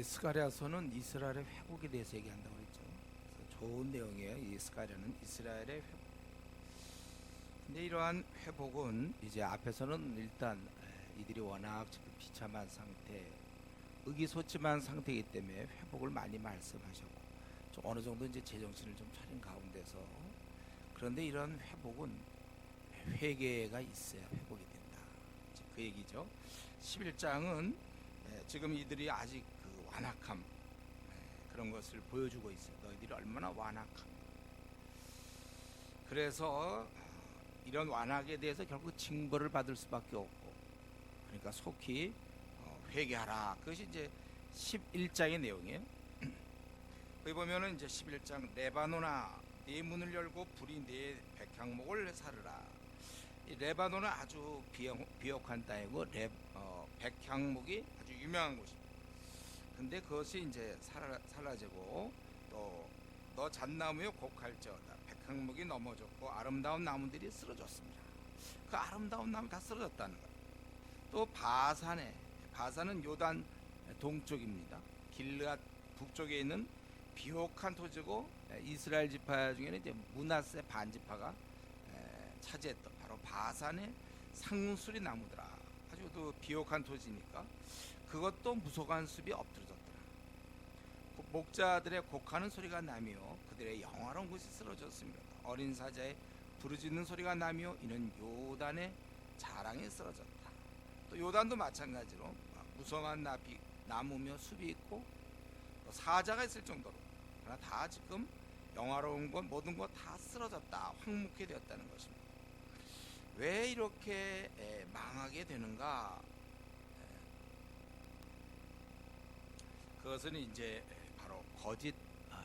이 스가랴서는 이스라엘의 회복에 대해서 얘기한다고 그랬죠. 그래서 좋은 내용이에요. 이 스가랴는 이스라엘의 회복. 근데 이러한 회복은 이제 앞에서는 일단 이들이 워낙 지금 비참한 상태, 의기소침한 상태이기 때문에 회복을 많이 말씀하셨고, 좀 어느 정도 이제 제정신을 좀 차린 가운데서, 그런데 이런 회복은 회개가 있어야 회복이 된다. 이제 그 얘기죠. 11장은 지금 이들이 아직 그 완악함, 그런 것을 보여주고 있어요. 너희들이 얼마나 완악한가. 그래서 이런 완악에 대해서 결국 징벌을 받을 수밖에 없고, 그러니까 속히 회개하라. 그것이 이제 11장의 내용이에요. 거기 보면은 이제 11장 레바논아 네 문을 열고 불이 네 백향목을 사르라. 이 레바논은 아주 비옥한 땅이고 백향목이 아주 유명한 곳입니다. 근데 그것이 이제 사라지고, 또 너 잣나무여 곡할지어다. 백향목이 넘어졌고 아름다운 나무들이 쓰러졌습니다. 그 아름다운 나무 다 쓰러졌다는 거예요. 또 바산은 요단 동쪽입니다. 길르앗 북쪽에 있는 비옥한 토지고, 이스라엘 지파 중에는 이제 므낫세 반지파가 차지했던 바로 바산의 상수리 나무더라. 아주 또 비옥한 토지니까 그것도 무속한 숲이 엎드러졌더라. 목자들의 곡하는 소리가 나며 그들의 영화로운 곳이 쓰러졌습니다. 어린 사자의 부르짖는 소리가 나며 이는 요단의 자랑이 쓰러졌다. 또 요단도 마찬가지로 무성한 나무며 숲이 있고 또 사자가 있을 정도로, 그러나 다 지금 영화로운 것 모든 것 다 쓰러졌다, 황무케 되었다는 것입니다. 왜 이렇게 망하게 되는가? 그것은 이제 바로 거짓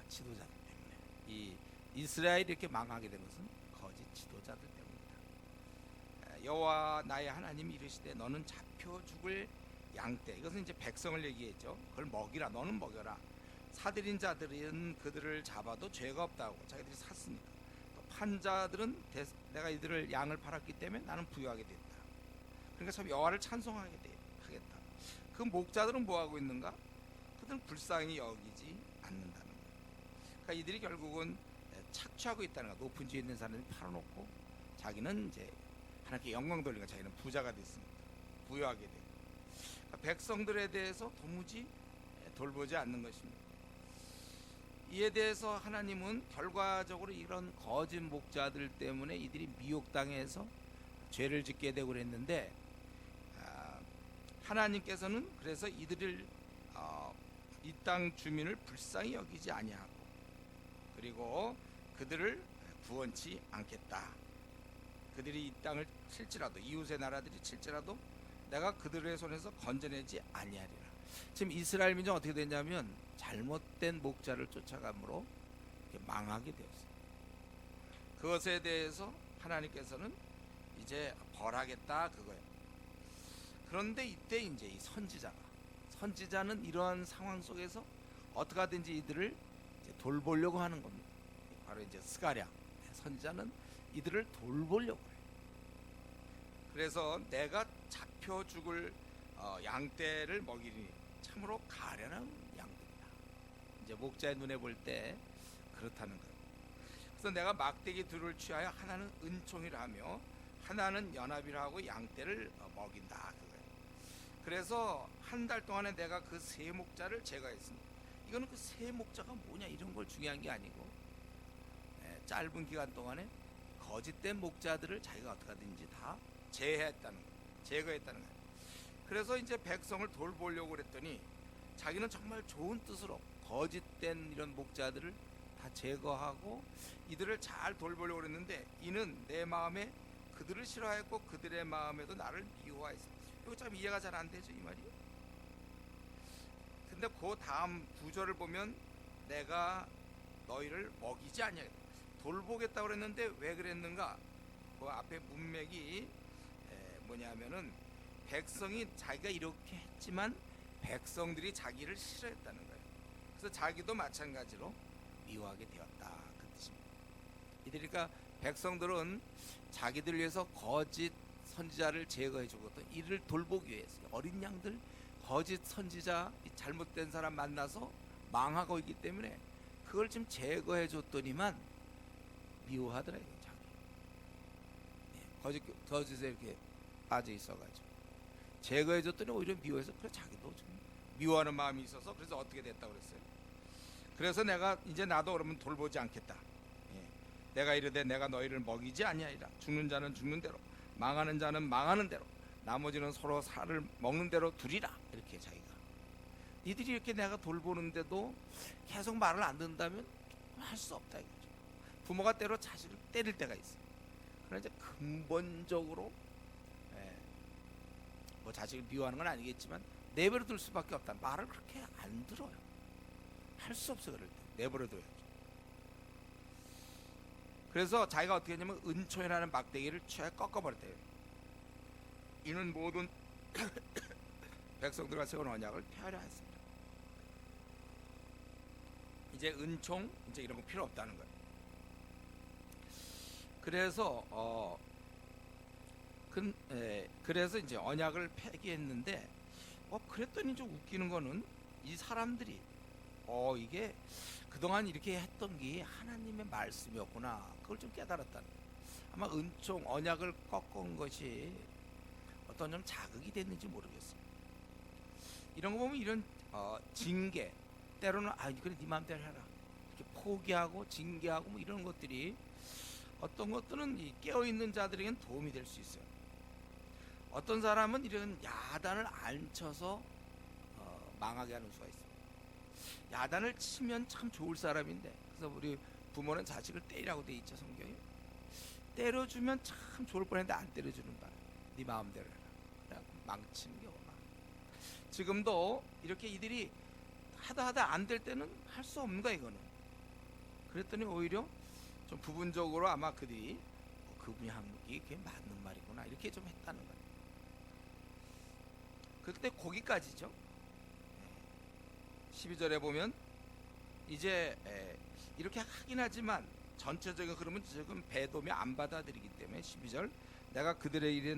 지도자들 때문에, 이 이스라엘이 이렇게 망하게 된 것은 거짓 지도자들 때문이다. 여호와 나의 하나님이 이르시되 너는 잡혀 죽을 양떼, 이것은 이제 백성을 얘기했죠. 그걸 먹이라, 너는 먹여라. 사들인 자들은 그들을 잡아도 죄가 없다고, 자기들이 샀으니까. 또 판자들은 내가 이들을 양을 팔았기 때문에 나는 부유하게 됐다. 그러니까 참 여호와를 찬송하게 하겠다. 그 목자들은 뭐 하고 있는가? 그들은 불쌍히 여기지 않는다는 거예요. 그러니까 이들이 결국은 착취하고 있다는 거야. 높은 지에 있는 사람이 팔아놓고 자기는 이제 하나님께 영광 돌리니까 자기는 부자가 됐으니까 부유하게 되고, 그러니까 백성들에 대해서 도무지 돌보지 않는 것입니다. 이에 대해서 하나님은 결과적으로 이런 거짓 목자들 때문에 이들이 미혹당해서 죄를 짓게 되고 그랬는데, 하나님께서는 그래서 이들을 이 땅 주민을 불쌍히 여기지 아니하고, 그리고 그들을 구원치 않겠다. 그들이 이 땅을 칠지라도, 이웃의 나라들이 칠지라도 내가 그들의 손에서 건져내지 아니하리라. 지금 이스라엘 민족 어떻게 되냐면 잘못된 목자를 쫓아감으로 망하게 되었어요. 그것에 대해서 하나님께서는 이제 벌하겠다, 그거예요. 그런데 이때 이제 이 선지자는 이러한 상황 속에서 어떻게 하든지 이들을 이제 돌보려고 하는 겁니다. 바로 이제 스가랴 선지자는 이들을 돌보려고 해요. 그래서 내가 잡혀 죽을 양떼를 먹이리니 참으로 가련한 양들이다. 이제 목자의 눈에 볼 때 그렇다는 거예요. 그래서 내가 막대기 둘을 취하여 하나는 은총이라 하며 하나는 연합이라 하고 양떼를 먹인다, 그거예요. 그래서 한 달 동안에 내가 그 세 목자를 제거했습니다. 이거는 그 세 목자가 뭐냐 이런 걸 중요한 게 아니고, 짧은 기간 동안에 거짓된 목자들을 자기가 어떻게 하든지 다 제거했다는 거예요. 그래서 이제 백성을 돌보려고 그랬더니 자기는 정말 좋은 뜻으로 거짓된 이런 목자들을 다 제거하고 이들을 잘 돌보려고 그랬는데, 이는 내 마음에 그들을 싫어했고 그들의 마음에도 나를 미워하였습니다. 이거 참 이해가 잘 안 되죠, 이 말이. 근데 그 다음 구절을 보면 내가 너희를 먹이지 아니하겠다, 돌보겠다고 그랬는데 왜 그랬는가? 그 앞에 문맥이 뭐냐면은 백성이 자기가 이렇게 했지만 백성들이 자기를 싫어했다는 거예요. 그래서 자기도 마찬가지로 미워하게 되었다, 그 뜻입니다. 그러니까 백성들은 자기들 위해서 거짓 선지자를 제거해주고 또 이를 돌보기 위해서 어린 양들 거짓 선지자, 이 잘못된 사람 만나서 망하고 있기 때문에 그걸 좀 제거해 줬더니만 미워하더라고요. 자기. 거짓에 이렇게 빠져 있어가지고 제거해 줬더니 오히려 미워해서 그래 자기도 좀 미워하는 마음이 있어서 그래서 어떻게 됐다고 그랬어요. 그래서 내가 이제 나도 그러면 돌보지 않겠다. 내가 이르되 내가 너희를 먹이지 아니하리라. 죽는 자는 죽는 대로, 망하는 자는 망하는 대로, 나머지는 서로 살을 먹는 대로 두리라. 이렇게 자기가. 니들이 이렇게 내가 돌보는데도 계속 말을 안 듣는다면 할 수 없다 이거죠. 부모가 때로 자식을 때릴 때가 있어요. 그러나 이제 근본적으로 뭐 자식을 미워하는 건 아니겠지만 내버려 둘 수밖에 없다. 말을 그렇게 안 들어요. 할 수 없어. 그럴 때 내버려 둬야죠. 그래서 자기가 어떻게 했냐면 은총이라는 막대기를 채 꺾어버렸대요. 이는 모든 백성들과 세운 언약을 폐하려 했습니다. 이제 은총 이제 이런 거 필요 없다는 거예요. 그래서 그래서 이제 언약을 폐기했는데 그랬더니 좀 웃기는 거는 이 사람들이 이게 그동안 이렇게 했던 게 하나님의 말씀이었구나. 그걸 좀 깨달았다는 거예요. 아마 은총 언약을 꺾은 것이 어떤 좀 자극이 됐는지 모르겠어요. 이런 거 보면 이런 징계 때로는 그래 네 마음대로 해라 이렇게 포기하고 징계하고 뭐 이런 것들이 어떤 것들은 이 깨어있는 자들에겐 도움이 될 수 있어요. 어떤 사람은 이런 야단을 안 쳐서 망하게 하는 수가 있어요. 야단을 치면 참 좋을 사람인데, 그래서 우리 부모는 자식을 때리라고 돼 있죠. 성경에 때려주면 참 좋을 뻔했는데 안 때려주는 바람. 네 마음대로 해라. 그래갖고 망치는 경우가 많아. 지금도 이렇게 이들이 하다 안 될 때는 할 수 없는 거야 이거는. 그랬더니 오히려 좀 부분적으로 아마 그들이 그분이 한 게 그게 맞는 말이구나 이렇게 좀 했다는 거야. 그때 거기까지죠. 12절에 보면 이제 이렇게 하긴 하지만 전체적인 흐름은 지금 배도며 안 받아들이기 때문에 12절 내가 그들의 일에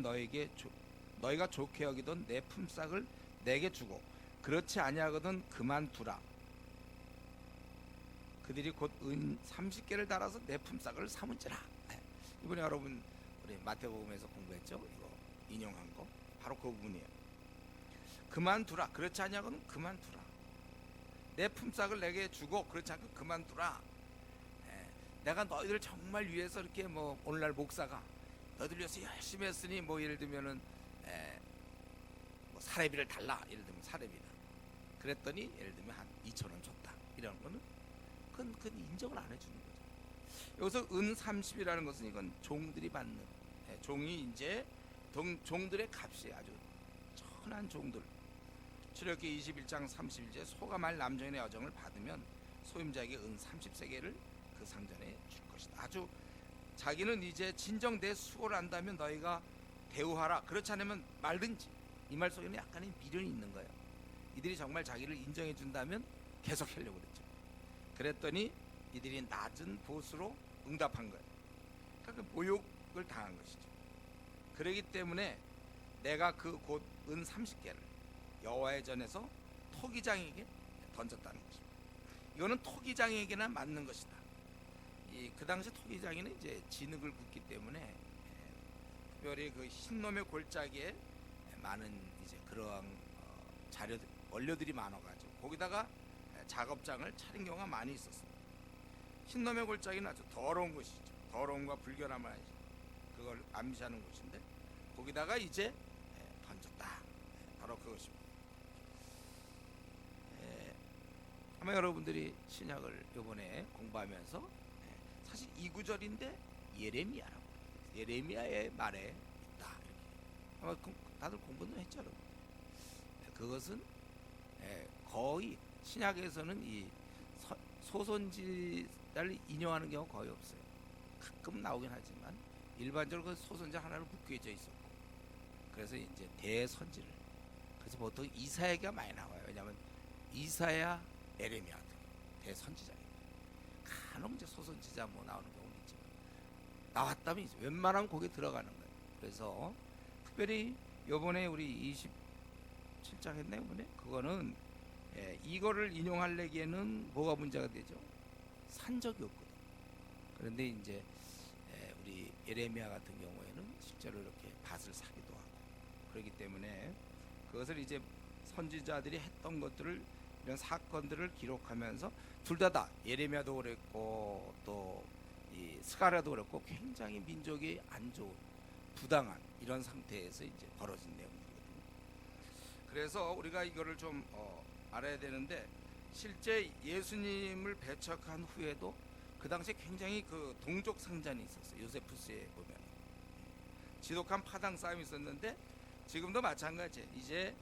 너희가 좋게 여기던 내 품삯을 내게 주고 그렇지 아니하거든 그만두라. 그들이 곧 은 30개를 달아서 내 품삯을 삼은지라. 이번에 여러분 우리 마태복음에서 공부했죠. 이거 인용한 거 바로 그 부분이에요. 그만두라. 그렇지 아니하거든 그만두라. 내 품삯을 내게 주고 그렇지 않고 그만두라. 내가 너희들 정말 위해서 이렇게 뭐 오늘날 목사가 너희들 위해서 열심히 했으니 뭐 예를 들면은 뭐 사례비를 달라. 예를 들면 사례비다. 그랬더니 예를 들면 한 2,000원 줬다. 이런 거는 그건 인정을 안 해주는 거죠. 여기서 은 30이라는 것은 이건 종들이 받는 종이 이제 종들의 값이 아주 천한 종들. 출애굽기 21장 31절 소가 말 남종의 여정을 받으면 소임자에게 은 30세겔을 그 상전에 줄 것이다. 아주 자기는 이제 진정 내 수고를 한다면 너희가 대우하라. 그렇지 않으면 말든지. 이 말 속에는 약간의 미련이 있는 거예요. 이들이 정말 자기를 인정해 준다면 계속 하려고 그랬죠. 그랬더니 이들이 낮은 보수로 응답한 거예요. 그러니까 모욕을 당한 것이죠. 그러기 때문에 내가 그 곧 은 30개를 여호와의 전에서 토기장에게 던졌다는 것입니다. 이거는 토기장에게나 맞는 것이다. 그 당시 토기장에는 이제 진흙을 굽기 때문에 특별히 그 흰놈의 골짜기에 많은 이제 그러한 원료들이 많아가지고 거기다가 작업장을 차린 경우가 많이 있었습니다. 흰놈의 골짜기는 아주 더러운 곳이죠. 더러움과 불결함을 그걸 암시하는 곳인데 거기다가 이제 던졌다. 바로 그것입니다. 아마 여러분들이 신약을 이번에 공부하면서 사실 이 구절인데 예레미야라고 예레미야의 말에 있다. 이렇게 아마 다들 공부는 했죠. 여러분. 그것은 거의 신약에서는 이 소선지자를 인용하는 경우가 거의 없어요. 가끔 나오긴 하지만 일반적으로 그 소선지 하나를 묶여져 있었고 그래서 이제 대선지를 그래서 보통 이사야가 많이 나와요. 왜냐하면 이사야, 에레미야 대선지자예요. 간혹 이제 소선지자 뭐 나오는 경우는 있지만 나왔다면 이제 웬만하면 거기에 들어가는 거예요. 그래서 특별히 요번에 우리 17장 했네 이번에. 그거는 이거를 인용하려기에는 뭐가 문제가 되죠? 산적이 없거든. 그런데 이제 우리 예레미야 같은 경우에는 실제로 이렇게 밭을 사기도 하고 그렇기 때문에 그것을 이제 선지자들이 했던 것들을 이런 사건들을 기록하면서 둘 다 예레미야도 그랬고 또 이 스가랴도 그랬고 굉장히 민족이 안 좋은 부당한 이런 상태에서 이제 벌어진 내용이거든요. 그래서 우리가 이거를 좀 알아야 되는데 실제 예수님을 배척한 후에도 그 당시에 굉장히 그 동족 상잔이 있었어요. 요세푸스에 보면 지독한 파당 싸움이 있었는데 지금도 마찬가지예요. 이제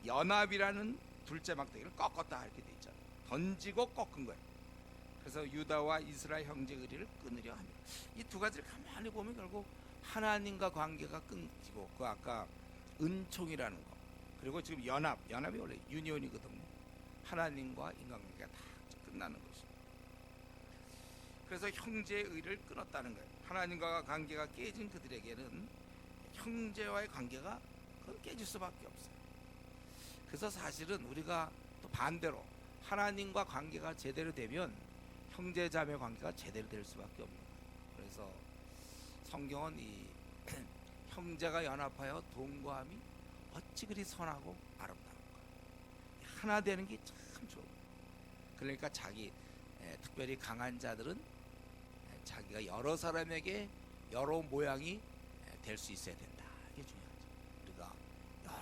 연합이라는 둘째 막대기를 꺾었다 이렇게 돼 있잖아요. 던지고 꺾은 거예요. 그래서 유다와 이스라엘 형제 의리를 끊으려 합니다. 이 두 가지를 가만히 보면 결국 하나님과 관계가 끊기고 그 아까 은총이라는 거 그리고 지금 연합이 원래 유니온이거든요. 하나님과 인간관계가 다 끝나는 것이죠. 그래서 형제의 의를 끊었다는 거예요. 하나님과 관계가 깨진 그들에게는 형제와의 관계가 그건 깨질 수밖에 없어요. 그래서 사실은 우리가 또 반대로 하나님과 관계가 제대로 되면 형제 자매 관계가 제대로 될 수밖에 없는 거예요. 그래서 성경은 이 형제가 연합하여 동거함이 어찌 그리 선하고 아름다운가. 하나 되는 게 참 좋아요. 그러니까 특별히 강한 자들은 자기가 여러 사람에게 여러 모양이 될 수 있어야 된다. 이게 중요하죠. 우리가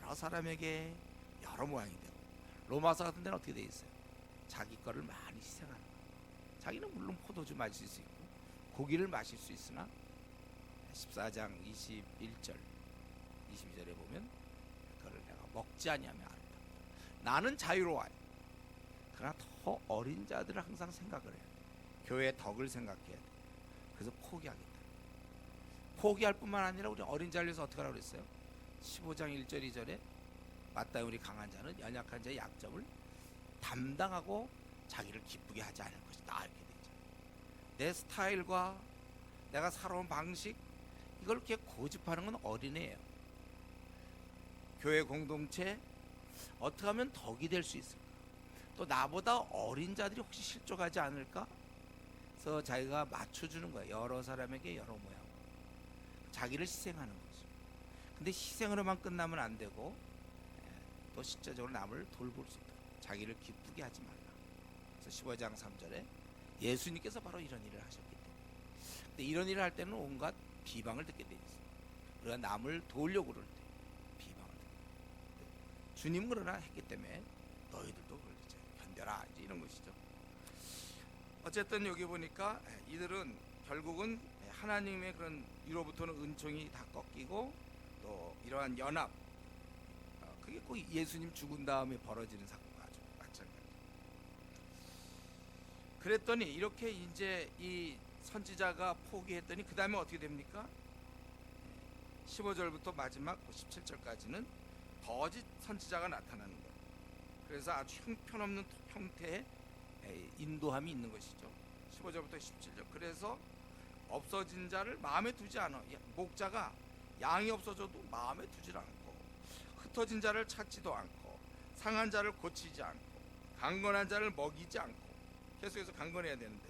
여러 사람에게 여러 모양이 되고 로마서 같은 데는 어떻게 돼 있어요? 자기 거를 많이 희생하는 거예요. 자기는 물론 포도주 마실 수 있고 고기를 마실 수 있으나 14장 21절 22절에 보면 그걸 내가 먹지 아니하면 아름답다. 나는 자유로워요. 그러나 더 어린 자들을 항상 생각을 해요. 교회의 덕을 생각해야 돼. 그래서 포기하겠다. 포기할 뿐만 아니라 우리 어린 자를 위해서 어떻게 하라고 그랬어요? 15장 1절 2절에 마땅히 우리 강한 자는 연약한 자의 약점을 담당하고 자기를 기쁘게 하지 않을 것이다 이렇게 되죠. 내 스타일과 내가 살아온 방식 이걸 이렇게 고집하는 건 어린애예요. 교회 공동체 어떻게 하면 덕이 될 수 있을까? 또 나보다 어린 자들이 혹시 실족하지 않을까? 그래서 자기가 맞춰주는 거예요. 여러 사람에게 여러 모양. 자기를 희생하는 거죠. 근데 희생으로만 끝나면 안 되고 또 실제적으로 남을 돌볼 수 있도록 자기를 기쁘게 하지 말라. 그래서 15장 3절에 예수님께서 바로 이런 일을 하셨기 때문에 근데 이런 일을 할 때는 온갖 비방을 듣게 돼 있어요. 우리가 남을 도우려고 그럴 때 비방을 듣게 돼요. 주님 그러나 했기 때문에 너희들도 그걸 이제 견뎌라 이제 이런 것이죠. 어쨌든 여기 보니까 이들은 결국은 하나님의 그런 위로부터는 은총이 다 꺾이고 또 이러한 연합 그게 꼭 예수님 죽은 다음에 벌어지는 사건과 아주 마찬가지. 그랬더니 이렇게 이제 이 선지자가 포기했더니 그 다음에 어떻게 됩니까? 15절부터 마지막 17절까지는 거짓 선지자가 나타나는 거예요. 그래서 아주 형편없는 형태의 인도함이 있는 것이죠. 15절부터 17절. 그래서 없어진 자를 마음에 두지 않아. 목자가 양이 없어져도 마음에 두질 않고 흩어진 자를 찾지도 않고 상한 자를 고치지 않고 강건한 자를 먹이지 않고 계속해서 강건해야 되는데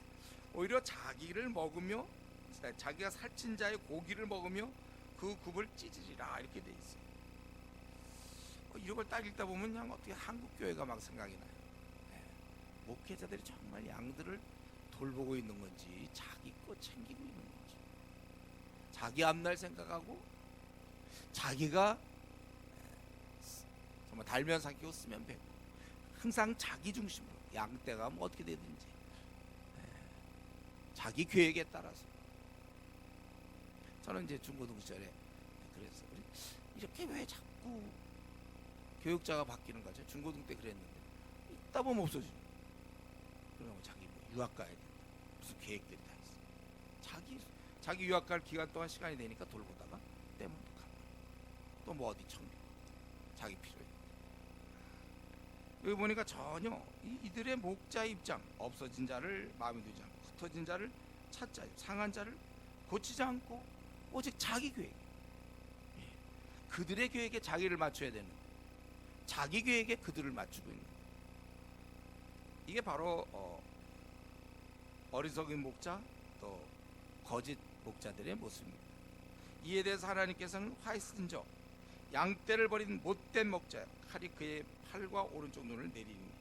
오히려 자기를 먹으며 자기가 살찐 자의 고기를 먹으며 그 굽을 찢으리라 이렇게 돼 있어요. 이런 걸 딱 읽다 보면 그냥 어떻게 한국 교회가 막 생각이 나요. 목회자들이 정말 양들을 돌보고 있는 건지 자기 거 챙기고 있는 건지 자기 앞날 생각하고 자기가 정말 달면 삼키고 쓰면 뱉고 항상 자기 중심으로 양떼가 뭐 어떻게 되든지 자기 계획에 따라서 저는 이제 중고등 시절에 그래서 이렇게 왜 자꾸 교육자가 바뀌는 거죠. 중고등 때 그랬는데 있다 보면 없어지죠. 그러면 자기 뭐 유학 가야 된다. 무슨 계획들이 다 있어. 자기 유학 갈 기간 동안 시간이 되니까 돌보다가 때문에 또 뭐 어디 청비 자기 필요해. 여기 보니까 전혀 이들의 목자 입장 없어진 자를 마음에 두지 않고 흩어진 자를 찾지 않고 상한 자를 고치지 않고 오직 자기 계획. 그들의 계획에 자기를 맞춰야 되는데 자기 계획에 그들을 맞추고 있는 거예요. 이게 바로 어리석은 목자 또 거짓 목자들의 모습입니다. 이에 대해서 하나님께서는 화이스인저 양떼를 버린 못된 목자 칼이 그의 팔과 오른쪽 눈을 내리니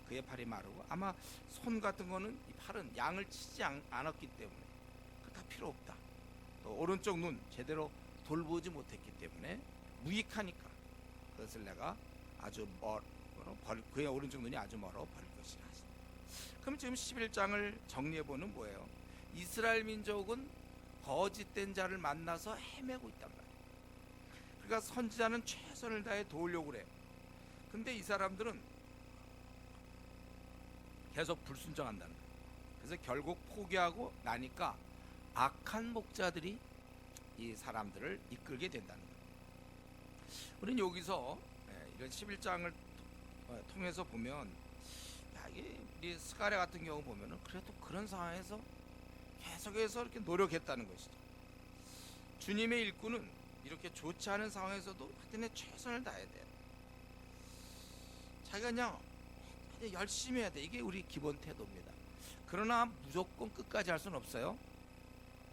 그의 팔이 마르고 아마 손 같은 거는 이 팔은 양을 치지 않았기 때문에 다 필요 없다. 또 오른쪽 눈 제대로 돌보지 못했기 때문에 무익하니까 그것을 내가 아주 그의 오른쪽 눈이 아주 멀어 버릴 것이라 하십니다. 그럼 지금 11장을 정리해보는 뭐예요? 이스라엘 민족은 거짓된 자를 만나서 헤매고 있단 말이에요. 그러니까 선지자는 최선을 다해 도우려고 그래요. 근데 이 사람들은 계속 불순종한다는 거예요. 그래서 결국 포기하고 나니까 악한 목자들이 이 사람들을 이끌게 된다는 거예요. 우리는 여기서 이런 11장을 통해서 보면 이게 우리 스가랴 같은 경우 보면은 그래도 그런 상황에서 계속해서 이렇게 노력했다는 것이죠. 주님의 일꾼은 이렇게 좋지 않은 상황에서도 하여튼 최선을 다해야 돼요. 자기가 그냥 열심히 해야 돼. 이게 우리 기본 태도입니다. 그러나 무조건 끝까지 할 수는 없어요.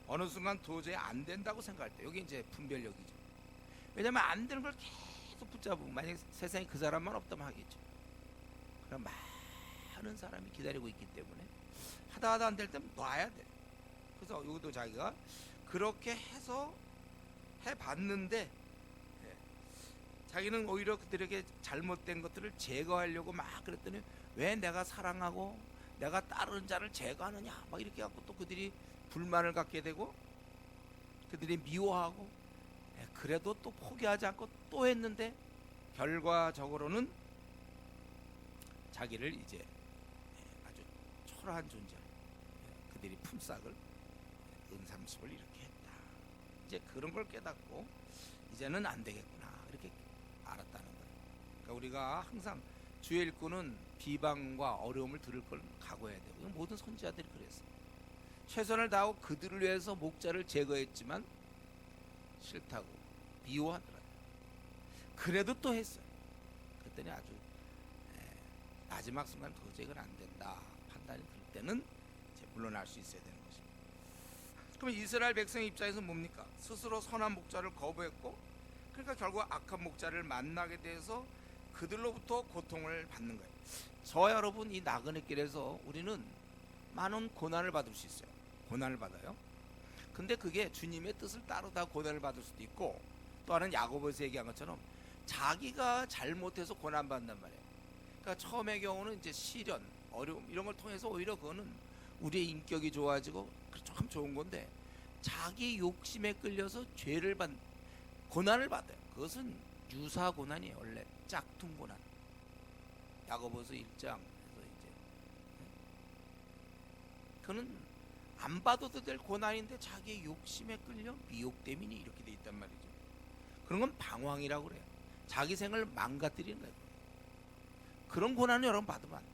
어느 순간 도저히 안 된다고 생각할 때 여기 이제 분별력이죠. 왜냐하면 안 되는 걸 계속 붙잡으면 만약 세상에 그 사람만 없다면 하겠죠. 그럼 많은 사람이 기다리고 있기 때문에 하다 안 될 때는 놔야 돼. 그래서 여기도 자기가 그렇게 해서 해봤는데 자기는 오히려 그들에게 잘못된 것들을 제거하려고 막 그랬더니 왜 내가 사랑하고 내가 따르는 자를 제거하느냐 막 이렇게 갖고 또 그들이 불만을 갖게 되고 그들이 미워하고 그래도 또 포기하지 않고 또 했는데 결과적으로는 자기를 이제 아주 초라한 존재 그들이 품삯을 은삼십을 이렇게 했다. 이제 그런 걸 깨닫고 이제는 안 되겠구나 이렇게 알았다는 거예요. 그러니까 우리가 항상 주의 일꾼은 비방과 어려움을 들을 걸 각오해야 되고 모든 선지자들이 그랬어요. 최선을 다하고 그들을 위해서 목자를 제거했지만 싫다고 미워하더라고요. 그래도 또 했어요. 그랬더니 아주 마지막 순간 도저히 이건 안 된다 판단이 들 때는 이제 물러날 수 있어야 되는 것입니다. 그럼 이스라엘 백성 입장에서 뭡니까? 스스로 선한 목자를 거부했고 그러니까 결국 악한 목자를 만나게 돼서 그들로부터 고통을 받는 거예요. 저와 여러분 이 나그네 길에서 우리는 많은 고난을 받을 수 있어요. 고난을 받아요. 근데 그게 주님의 뜻을 따르다 고난을 받을 수도 있고 또 하나는 야고보에서 얘기한 것처럼 자기가 잘못해서 고난받는단 말이에요. 그러니까 처음의 경우는 이제 시련, 어려움 이런 걸 통해서 오히려 그거는 우리의 인격이 좋아지고 참 좋은 건데 자기 욕심에 끌려서 고난을 받아요. 그것은 유사 고난이에요. 원래 짝퉁 고난. 야고보서 1장에서 이제 그는 안 받아도 될 고난인데 자기의 욕심에 끌려 미혹됨이니 이렇게 돼 있단 말이죠. 그런 건 방황이라고 그래요. 자기 생을 망가뜨리는 거예요. 그런 고난을 여러분 받으면 안 돼.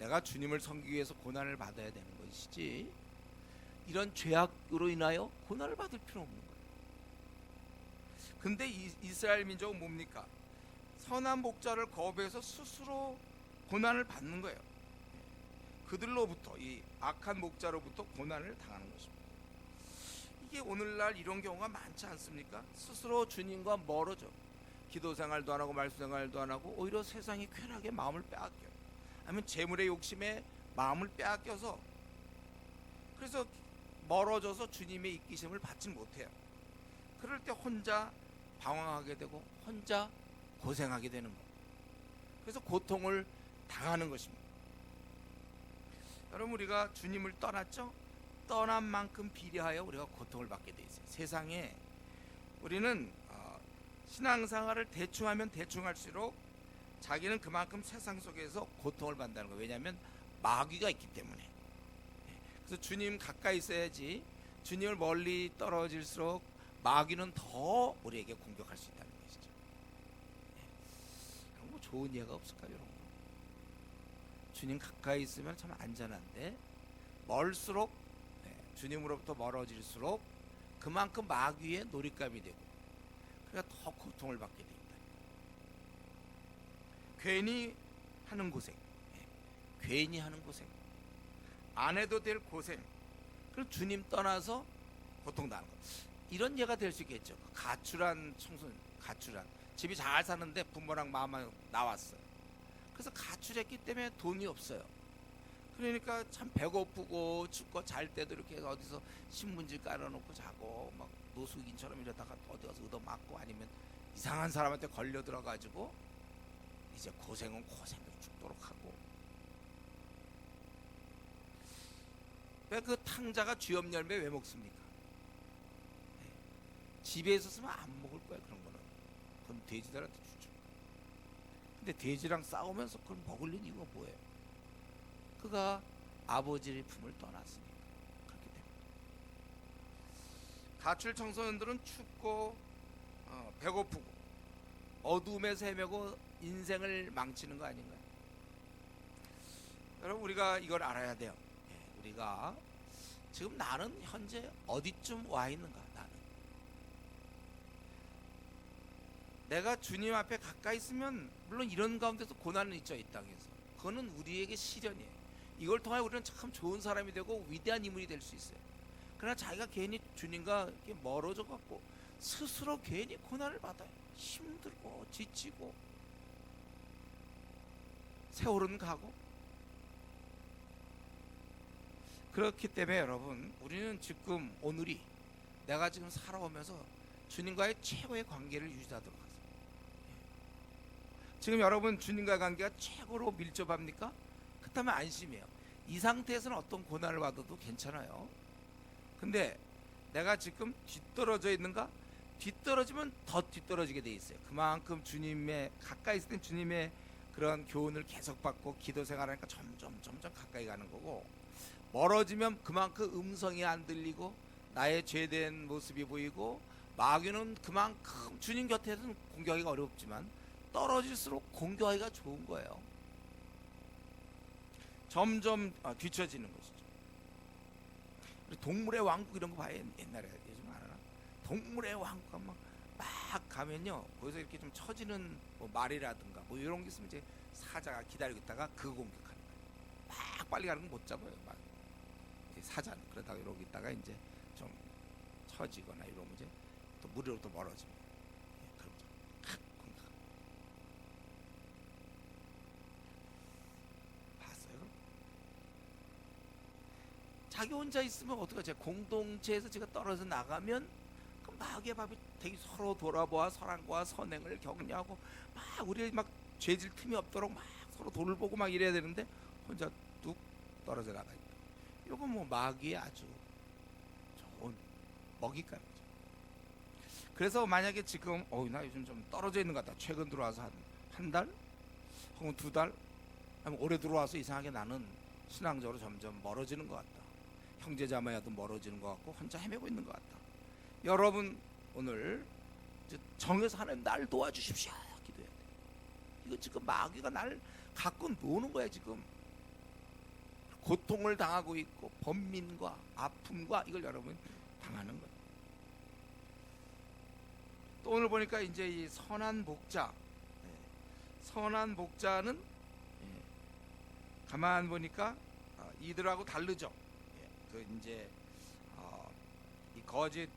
내가 주님을 섬기기 위해서 고난을 받아야 되는 것이지 이런 죄악으로 인하여 고난을 받을 필요 없는 거예요. 근데 이스라엘 민족은 뭡니까? 선한 목자를 거부해서 스스로 고난을 받는 거예요. 그들로부터 이 악한 목자로부터 고난을 당하는 것입니다. 이게 오늘날 이런 경우가 많지 않습니까? 스스로 주님과 멀어져 기도 생활도 안 하고 말씀 생활도 안 하고 오히려 세상이 쾌락에 마음을 빼앗겨요. 아니면 재물의 욕심에 마음을 빼앗겨서 그래서 멀어져서 주님의 이끄심을 받지 못해요. 그럴 때 혼자 방황하게 되고 혼자 고생하게 되는 거예요. 그래서 고통을 당하는 것입니다. 여러분 우리가 주님을 떠났죠? 떠난 만큼 비례하여 우리가 고통을 받게 돼 있어요. 세상에 우리는 신앙생활을 대충하면 대충할수록 자기는 그만큼 세상 속에서 고통을 받는다는 거예요. 왜냐하면 마귀가 있기 때문에. 그래서 주님 가까이 있어야지 주님을 멀리 떨어질수록 마귀는 더 우리에게 공격할 수 있다는 것이죠. 뭐 좋은 예가 없을까요, 여러분? 주님 가까이 있으면 참 안전한데 멀수록 주님으로부터 멀어질수록 그만큼 마귀의 놀잇감이 되고 그러니까 더 고통을 받게 됩니다. 괜히 하는 고생, 예, 괜히 하는 고생, 안 해도 될 고생, 그리고 주님 떠나서 고통당하는 것, 이런 예가 될 수 있겠죠. 가출한 청소년, 가출한, 집이 잘 사는데 부모랑 마음만 나왔어요. 그래서 가출했기 때문에 돈이 없어요. 그러니까 참 배고프고 춥고, 잘 때도 이렇게 어디서 신문지 깔아놓고 자고, 막 노숙인처럼 이러다가 어디 가서 얻어맞고, 아니면 이상한 사람한테 걸려 들어가지고 이제 고생은 고생을 죽도록 하고. 왜 그 탕자가 쥐업 열매 왜 먹습니까? 네. 집에 있었으면 안 먹을 거야. 그런 거는 그건 돼지들한테 주죠. 근데 돼지랑 싸우면서 그걸 먹으려는 이유가 뭐예요? 그가 아버지의 품을 떠났으니까. 그렇기 때문에 가출 청소년들은 춥고 배고프고 어둠에서 헤매고 인생을 망치는 거 아닌가요? 여러분, 우리가 이걸 알아야 돼요. 예, 우리가 지금 나는 현재 어디쯤 와 있는가? 나는 내가 주님 앞에 가까이 있으면 물론 이런 가운데서 고난은 있죠. 이 땅에서 그거는 우리에게 시련이에요. 이걸 통해 우리는 참 좋은 사람이 되고 위대한 인물이 될 수 있어요. 그러나 자기가 괜히 주님과 이렇게 멀어져 갖고 스스로 괜히 고난을 받아요. 힘들고 지치고 세월은 가고. 그렇기 때문에 여러분, 우리는 지금 오늘이 내가 지금 살아오면서 주님과의 최고의 관계를 유지하도록 하세요. 지금 여러분 주님과의 관계가 최고로 밀접합니까? 그렇다면 안심이에요. 이 상태에서는 어떤 고난을 받아도 괜찮아요. 근데 내가 지금 뒤떨어져 있는가? 뒤떨어지면 더 뒤떨어지게 돼 있어요. 그만큼 주님의 가까이 있을 땐 주님의 그런 교훈을 계속 받고 기도 생활하니까 점점 가까이 가는 거고, 멀어지면 그만큼 음성이 안 들리고 나의 죄된 모습이 보이고, 마귀는 그만큼 주님 곁에서는 공격하기가 어렵지만 떨어질수록 공격하기가 좋은 거예요. 점점 뒤처지는 것이죠. 동물의 왕국 이런 거 봐요. 옛날에, 요즘 안 하나? 동물의 왕국 막 가면요, 거기서 이렇게 좀 처지는 뭐 말이라든가 뭐 이런 게 있으면 이제 사자가 기다리고 있다가 그 공격하는 거예요. 막 빨리 가는 건 못 잡아요. 막 사자는 그러다가 이러고 있다가 이제 좀 처지거나 이러면 이제 또 무리로부터 멀어집니다. 그럼 칵 공격. 봤어요? 자기 혼자 있으면 어떡하죠? 공동체에서 제가 떨어져 나가면 그 마귀의 밥이 되게 서로 돌아보아 선악과 선행을 격려하고 막 우리 막 죄질 틈이 없도록 막 서로 돌을 보고 막 이래야 되는데 혼자 뚝 떨어져 나가 있다. 이건 뭐 마귀의 아주 좋은 먹잇감이죠. 그래서 만약에 지금 나 요즘 좀 떨어져 있는 것 같다. 최근 들어와서 한 달 혹은 2달, 아니면 올해 들어와서 이상하게 나는 신앙적으로 점점 멀어지는 것 같다. 형제자매와도 멀어지는 것 같고 혼자 헤매고 있는 것 같다. 여러분, 오늘 정해서 하나님 날 도와주십시오 기도해야 돼. 이거 지금 마귀가 날 갖고 노는 거야. 지금 고통을 당하고 있고 번민과 아픔과 이걸 여러분 당하는 거예요. 또 오늘 보니까 이제 이 선한 목자, 선한 목자는 가만 보니까 이들하고 다르죠. 그 이제 이 거짓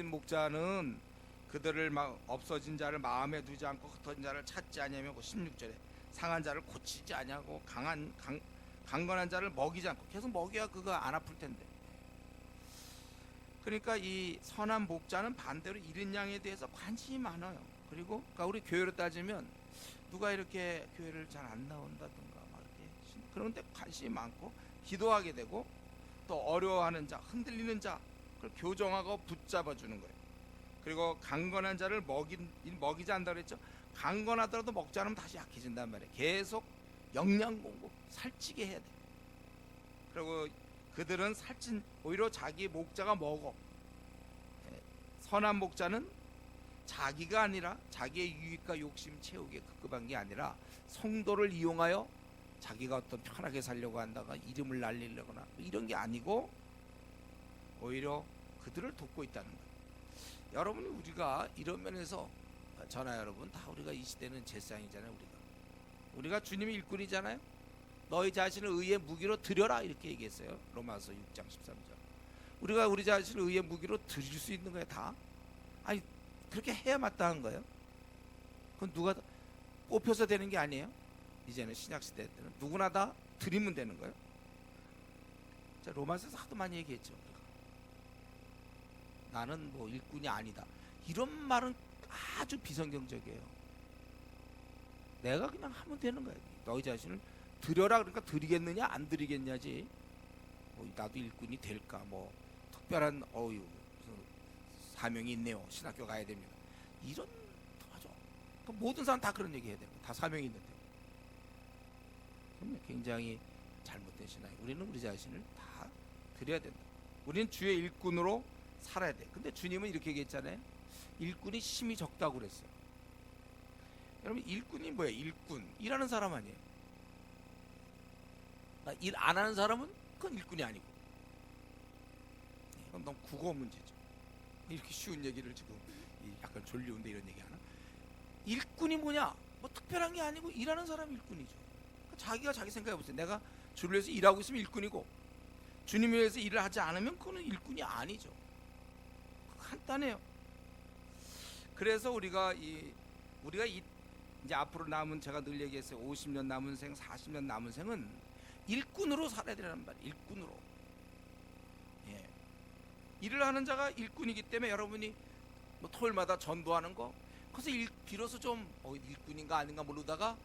목자는 그들을 막 없어진 자를 마음에 두지 않고 흩어진 자를 찾지 아니하며 16절에 상한 자를 고치지 아니하고 강건한 자를 먹이지 않고, 계속 먹여야 그가 안 아플 텐데. 그러니까 이 선한 목자는 반대로 이른 양에 대해서 관심이 많아요. 그리고 그러니까 우리 교회로 따지면 누가 이렇게 교회를 잘 안 나온다든가 막 이렇게 그런데 관심이 많고 기도하게 되고, 또 어려워하는 자, 흔들리는 자 그걸 교정하고 붙잡아 주는 거예요. 그리고 강건한 자를 먹이지 않는다 그랬죠. 강건하더라도 먹지 않으면 다시 약해진단 말이에요. 계속 영양 공급, 살찌게 해야 돼. 그리고 그들은 살찐 오히려 자기 목자가 먹어. 선한 목자는 자기가 아니라 자기의 유익과 욕심 채우기에 급급한 게 아니라 성도를 이용하여 자기가 어떤 편하게 살려고 한다가 이름을 날리려거나 이런 게 아니고 오히려 그들을 돕고 있다는 거예요. 여러분이 우리가 이런 면에서 전하 여러분, 다 우리가 이 시대는 제사장이잖아요. 우리가 주님의 일꾼이잖아요. 너희 자신을 의의 무기로 드려라 이렇게 얘기했어요. 로마서 6장 13절. 우리가 우리 자신을 의의 무기로 드릴 수 있는 거예요. 다. 아니 그렇게 해야 마땅한 거예요. 그건 누가 뽑혀서 되는 게 아니에요. 이제는 신약시대 때는 누구나 다 드리면 되는 거예요. 자, 로마서에서 하도 많이 얘기했죠. 우리가. 나는 뭐 일꾼이 아니다 이런 말은 아주 비성경적이에요. 내가 그냥 하면 되는 거예요. 너희 자신을 드려라 그러니까 드리겠느냐 안 드리겠냐지. 뭐 나도 일꾼이 될까 뭐 특별한 무슨 사명이 있네요. 신학교 가야 됩니다. 이런 맞아. 모든 사람 다 그런 얘기 해야 됩니다. 다 사명이 있는데. 굉장히 잘못된 신앙이. 우리는 우리 자신을 다 드려야 된다. 우리는 주의 일꾼으로 살아야 돼. 근데 주님은 이렇게 얘기했잖아요. 일꾼이 심히 적다고 그랬어요. 여러분 일꾼이 뭐예요? 일꾼 일하는 사람 아니에요. 일 안 하는 사람은 그건 일꾼이 아니고. 이건 너무 국어 문제죠. 이렇게 쉬운 얘기를 지금 약간 졸리운데 이런 얘기 하나? 일꾼이 뭐냐? 뭐 특별한 게 아니고 일하는 사람이 일꾼이죠. 자기가 자기 생각해 보세요. 내가 주를 위해서 일하고 있으면 일꾼이고 주님을 위해서 일을 하지 않으면 그건 일꾼이 아니죠. 간단해요. 그래서 우리가 이제 앞으로 남은 제가 늘 얘기했어요. 50년 남은 생, 40년 남은 생은 일꾼으로 살아야 되는 말이에요. 일꾼으로. 예. 일을 하는 자가 일꾼이기 때문에 여러분이 뭐 토요일마다 전도하는 거 그래서 비로소 좀 일꾼인가 아닌가 모르다가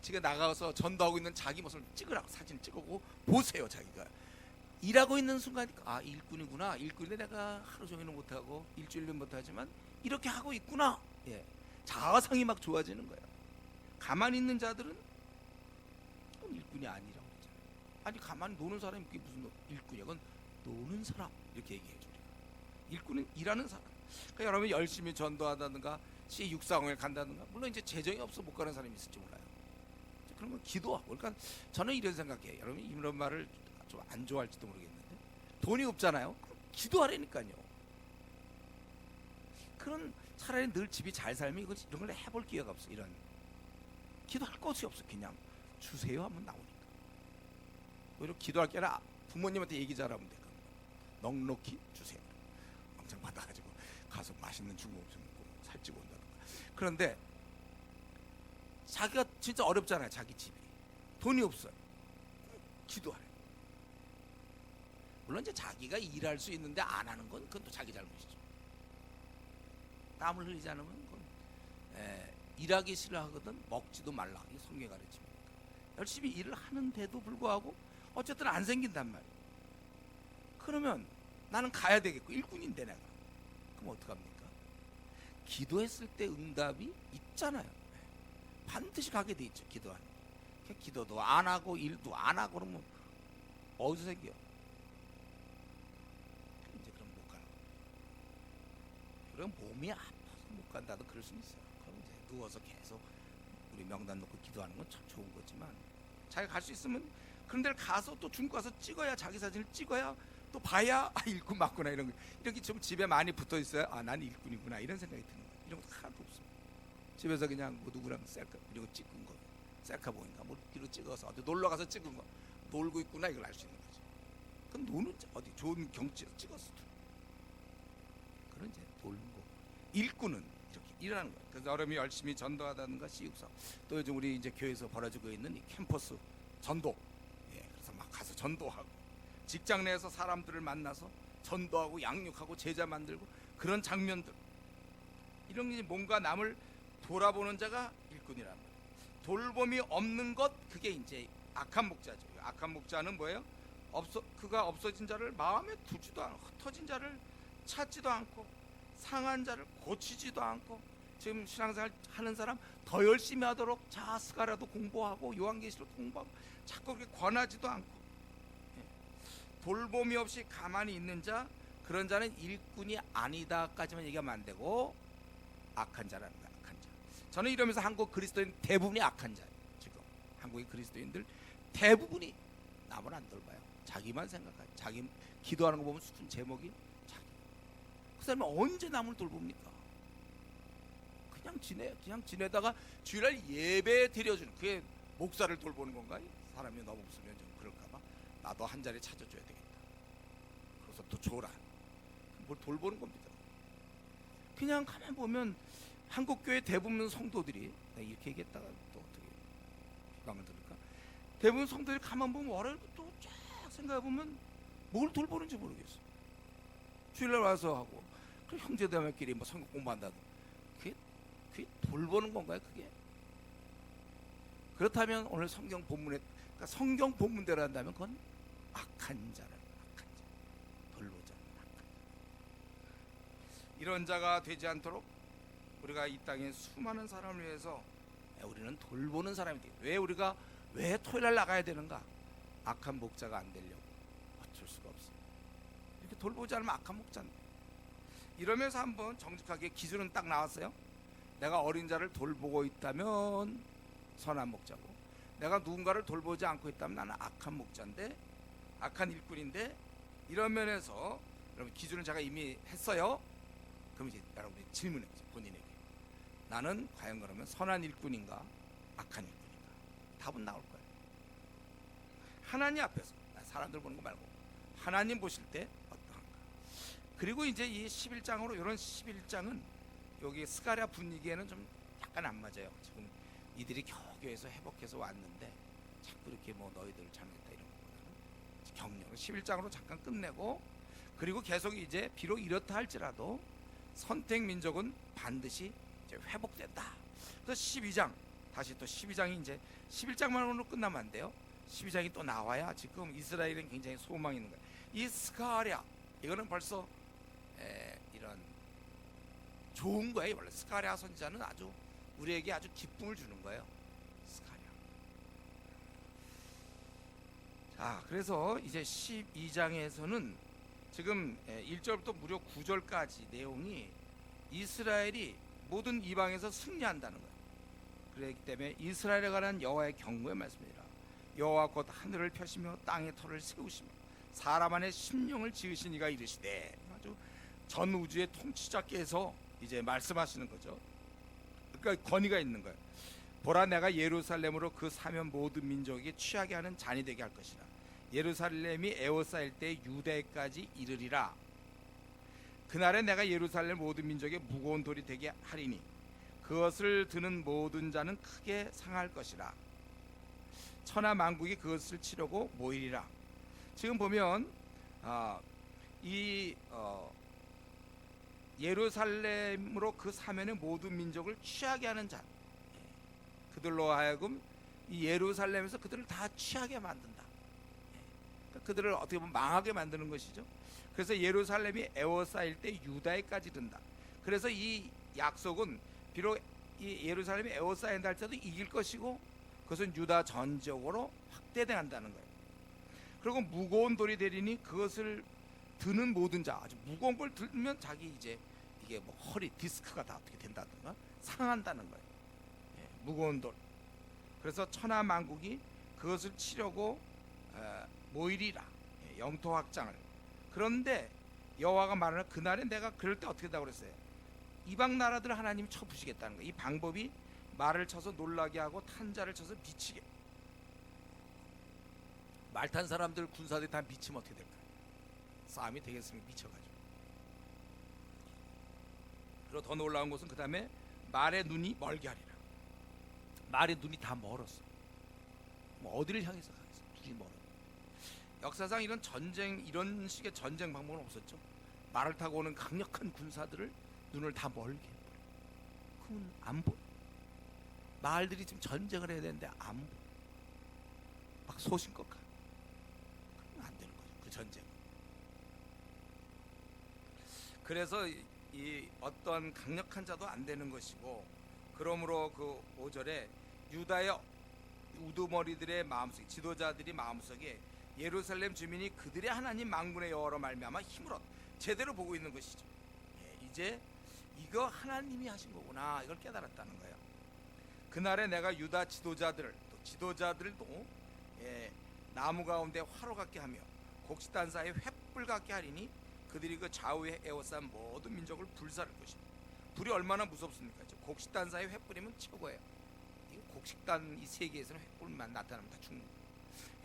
지가 나가서 전도하고 있는 자기 모습을 찍으라 사진 찍고 보세요. 자기가 일하고 있는 순간 일꾼이구나. 일꾼인데 내가 하루 종일은 못하고 일주일은 못하지만 이렇게 하고 있구나. 예. 자아상이 막 좋아지는 거예요. 가만히 있는 자들은 일꾼이 아니라고 그러잖아요. 아니 가만히 노는 사람이 그게 무슨 일꾼이야? 그건 노는 사람 이렇게 얘기해줘. 일꾼은 일하는 사람. 그러니까 여러분이 열심히 전도하다든가 C640에 간다든가 물론 이제 재정이 없어 못 가는 사람이 있을지 몰라요. 그런 건 기도하고. 그러니까 저는 이런 생각해요. 여러분 이런 말을 좀 안 좋아할지도 모르겠는데 돈이 없잖아요. 기도하라니까요. 그런 차라리 늘 집이 잘 살면 이런 걸 해볼 기회가 없어. 이런 기도할 것이 없어. 그냥 주세요 하면 나오니까. 오히려 기도할 게 아니라 부모님한테 얘기 잘하면 돼. 넉넉히 주세요. 엄청 받아가지고 가서 맛있는 중국음식 먹고 살찌고 온다든가. 그런데 자기가 진짜 어렵잖아요. 자기 집이 돈이 없어요. 기도하래. 물론 이제 자기가 일할 수 있는데 안 하는 건 그건 또 자기 잘못이죠. 땀을 흘리지 않으면 그건 일하기 싫어하거든 먹지도 말라. 이게 성경이 가르칩니다. 열심히 일을 하는데도 불구하고 어쨌든 안 생긴단 말이에요. 그러면 나는 가야 되겠고 일꾼인데 내가 그럼 어떡합니까? 기도했을 때 응답이 있잖아요. 반드시 가게 돼 있죠. 기도하는. 기도도 안 하고 일도 안 하고 그러면 어디서 생겨? 이제 그럼 못 가는 거예요. 그럼 몸이 아파서 못 간다도 그럴 수 있어요. 그럼 이제 누워서 계속 우리 명단 놓고 기도하는 건 참 좋은 거지만 자기가 갈 수 있으면 그런 데를 가서 또 중국 가서 찍어야 자기 사진을 찍어야 또 봐야 일꾼 맞구나 이런 거. 이렇게 좀 집에 많이 붙어 있어요. 난 일꾼이구나 이런 생각이 드는 거예요. 이런 거 하나도 없어요. 집에서 그냥 뭐 누구랑 셀카 이런 거 찍은 거 셀카 보인가 뭐 뒤로 찍어서 어디 놀러 가서 찍은 거 놀고 있구나 이걸 알 수 있는 거죠. 그럼 노는 어디 좋은 경치에서 찍었어. 그런 이제 놀는 거. 일꾼은 이렇게 일하는 거예요. 그래서 여러분이 열심히 전도하다든가 CU4 또 요즘 우리 이제 교회에서 벌어지고 있는 이 캠퍼스 전도. 그래서 막 가서 전도하고 직장 내에서 사람들을 만나서 전도하고 양육하고 제자 만들고 그런 장면들 이런 게 뭔가 남을 돌아보는 자가 일꾼이란 말이에요. 돌봄이 없는 것 그게 이제 악한 목자죠. 악한 목자는 뭐예요? 그가 없어진 자를 마음에 두지도 않고 흩어진 자를 찾지도 않고 상한 자를 고치지도 않고 지금 신앙생활 하는 사람 더 열심히 하도록 자스가라도 공부하고 요한계시록 공부하고 자꾸 그렇게 권하지도 않고 돌봄이 없이 가만히 있는 자 그런 자는 일꾼이 아니다까지만 얘기하면 안 되고 악한 자라는 거야. 악한 자. 저는 이러면서 한국 그리스도인 대부분이 악한 자예요. 지금 한국의 그리스도인들 대부분이 남을 안 돌봐요. 자기만 생각하죠. 자기 기도하는 거 보면 수준 제목이 자기. 그 사람이 언제 남을 돌봅니까? 그냥 지내다가 주일날 예배 드려주는, 그게 목사를 돌보는 건가? 사람이 너무 없으면 좀 그럴까봐 나도 한 자리 찾아줘야 되겠다. 그래서 또 줘라. 뭘 돌보는 겁니다. 그냥 가만 보면 한국 교회 대부분 성도들이, 이렇게 얘기했다가 또 어떻게 비방을 들을까? 대부분 성도들이 가만 보면 월요일부터 쫙 생각해 보면 뭘 돌보는지 모르겠어. 주일날 와서 하고, 그 형제자매끼리 뭐 성경 공부한다도, 그게 돌보는 건가요? 그게? 그렇다면 오늘 성경 본문에, 그러니까 성경 본문대로 한다면 그건 악한 자라, 악한 자, 돌보자, 악한 자. 이런 자가 되지 않도록 우리가 이 땅에 수많은 사람을 위해서 우리는 돌보는 사람이 돼. 왜 토요일날 나가야 되는가? 악한 목자가 안 되려고. 어쩔 수가 없어. 이렇게 돌보지 않으면 악한 목자인데. 이러면서 한번 정직하게 기준은 딱 나왔어요. 내가 어린 자를 돌보고 있다면 선한 목자고, 내가 누군가를 돌보지 않고 있다면 나는 악한 목자인데, 악한 일꾼인데, 이런 면에서 여러분 기준을 제가 이미 했어요. 그럼 이제 여러분이 질문해 보세요. 본인에게. 나는 과연 그러면 선한 일꾼인가, 악한 일꾼인가? 답은 나올 거예요. 하나님 앞에서, 사람들 보는 거 말고 하나님 보실 때 어떠한가. 그리고 이제 이 11장으로, 이런 11장은 여기 스가랴 분위기에는 좀 약간 안 맞아요. 지금 이들이 교회에서 회복해서 왔는데 자꾸 이렇게 뭐 너희들 잘못했다 이런 것보다는 격려를 11장으로 잠깐 끝내고, 그리고 계속 이제 비록 이렇다 할지라도 선택 민족은 반드시 이제 회복된다. 그래서 12장, 다시 또 12장이 이제 11장만으로 끝나면 안 돼요. 12장이 또 나와야 지금 이스라엘은 굉장히 소망이 있는 거예요. 이 스가랴, 이거는 벌써 이런 좋은 거예요. 원래 스가랴 선지자는 아주 우리에게 아주 기쁨을 주는 거예요. 스가랴. 자, 그래서 이제 12장에서는 지금 1절부터 무려 9절까지 내용이 이스라엘이 모든 이방에서 승리한다는 거예요. 그렇기 때문에 이스라엘에 관한 여호와의 경고의 말씀이라. 여호와 곧 하늘을 펴시며 땅의 터를 세우시며 사람 안에 심령을 지으신 이가 이르시되, 아주 전 우주의 통치자께서 이제 말씀하시는 거죠. 그러니까 권위가 있는 거예요. 보라, 내가 예루살렘으로 그 사면 모든 민족에게 취하게 하는 잔이 되게 할 것이라. 예루살렘이 에워싸일 때 유대까지 이르리라. 그날에 내가 예루살렘 모든 민족의 무거운 돌이 되게 하리니 그것을 드는 모든 자는 크게 상할 것이라. 천하 만국이 그것을 치려고 모이리라. 지금 보면 예루살렘으로 그 사면의 모든 민족을 취하게 하는 자, 그들로 하여금 이 예루살렘에서 그들을 다 취하게 만든다. 그러니까 그들을 어떻게 보면 망하게 만드는 것이죠. 그래서 예루살렘이 에워싸일 때 유다에까지 이른다. 그래서 이 약속은 비록 이 예루살렘이 에워싸인다 할 때도 이길 것이고, 그것은 유다 전적으로 확대된다는 거예요. 그리고 무거운 돌이 되리니 그것을 드는 모든 자, 아주 무거운 걸 들면 자기 이제 이게 뭐 허리 디스크가 다 어떻게 된다든가 상한다는 거예요. 무거운 돌. 그래서 천하 만국이 그것을 치려고 모이리라. 영토 확장을. 그런데 여호와가 말하는 그날에 내가 그럴 때 어떻게 한다고 그랬어요? 이방 나라들을 하나님이 쳐부시겠다는 거예요. 이 방법이 말을 쳐서 놀라게 하고 탄 자를 쳐서 미치게. 말 탄 사람들, 군사들이 다 미치면 어떻게 될까요? 싸움이 되겠습니까? 미쳐가지고. 그리고 더 놀라운 것은 그 다음에 말의 눈이 멀게 하리라. 말의 눈이 다 멀었어. 뭐 어디를 향해서 가겠어? 눈이 멀어. 역사상 이런 전쟁, 이런 식의 전쟁 방법은 없었죠. 말을 타고 오는 강력한 군사들을 눈을 다 멀게 해버려. 그건 안 보여. 말들이 지금 전쟁을 해야 되는데 안 보여. 막 소신껏 가. 그러면 안 되는 거죠, 그 전쟁. 그래서 이 어떤 강력한 자도 안 되는 것이고, 그러므로 그 5절에 유다의 우두머리들의 마음속에, 지도자들이 마음속에 예루살렘 주민이 그들의 하나님 만군의 여호와로 말미암아 힘을 얻 제대로 보고 있는 것이죠. 이제 이거 하나님이 하신 거구나, 이걸 깨달았다는 거예요. 그날에 내가 유다 지도자들을, 또 지도자들도 나무 가운데 화로 같게 하며 곡식단 사이에 횃불 같게 하리니 그들이 그 좌우에 에워싼 모든 민족을 불사를 것이다. 불이 얼마나 무섭습니까? 곡식단 사이에 횃 뿌리면 최고예요. 이 곡식단 이 세계에서는 횃불만 나타나면 다 죽는 거예요.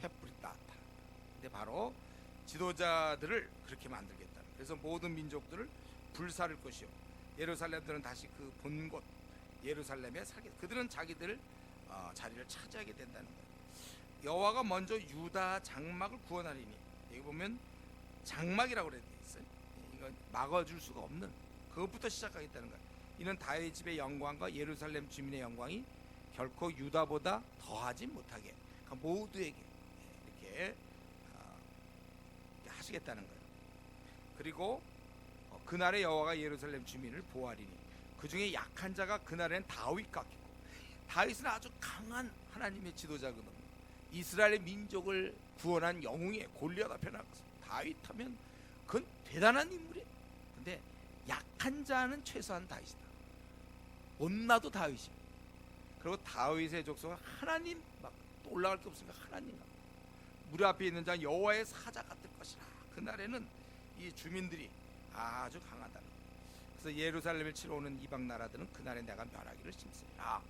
횃불이 나타나. 근데 바로 지도자들을 그렇게 만들겠다. 그래서 모든 민족들을 불사를 것이요. 예루살렘들은 다시 그 본곳 예루살렘에 살게. 그들은 자기들 자리를 차지하게 된다는 거예요. 여호와가 먼저 유다 장막을 구원하리니, 여기 보면 장막이라고 그래 있어요. 이건 막아줄 수가 없는, 그것부터 시작하겠다는 거예요. 이는 다윗 집의 영광과 예루살렘 주민의 영광이 결코 유다보다 더하지 못하게, 그러니까 모두에게 이렇게 하시겠다는 거예요. 그리고 그날에 여호와가 예루살렘 주민을 보호하리니, 그 중에 약한 자가 그날엔 다윗 같겠고, 다윗은 아주 강한 하나님의 지도자거든요. 이스라엘의 민족을 구원한 영웅의 골리앗 앞에 나가서 다윗하면 그건 대단한 인물이에요. 근데 약한 자는 최소한 다윗이다. 못나도 다윗이에요. 그리고 다윗의 족속은 하나님 막 또 올라갈 게 없으니까 하나님 무리 앞에 있는 자 여호와의 사자가 될 것이라. 그날에는 이 주민들이 아주 강하다. 그래서 예루살렘을 치러 오는 이방 나라들은 그날에 내가 멸하기를 심쓰리라.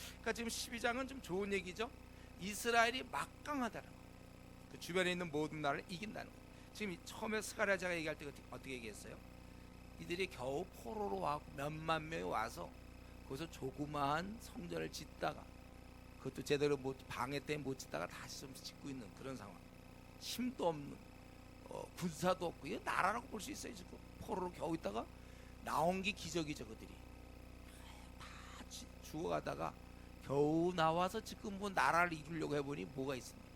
그러니까 지금 12장은 좀 좋은 얘기죠. 이스라엘이 막강하다는 거예요. 그 주변에 있는 모든 나라를 이긴다는 거예요. 지금 처음에 스가랴자가 얘기할 때 어떻게 얘기했어요? 이들이 겨우 포로로 와서 몇만 명이 와서 거기서 조그마한 성전을 짓다가, 그것도 제대로 방해 때문에 못 짓다가 다시 좀 짓고 있는 그런 상황. 힘도 없는, 군사도 없고, 이게 나라라고 볼 수 있어요. 지금 포로로 겨우 있다가 나온 게 기적이죠. 그들이 다 죽어가다가 겨우 나와서 지금 뭐 나라를 이루려고 해보니 뭐가 있습니까?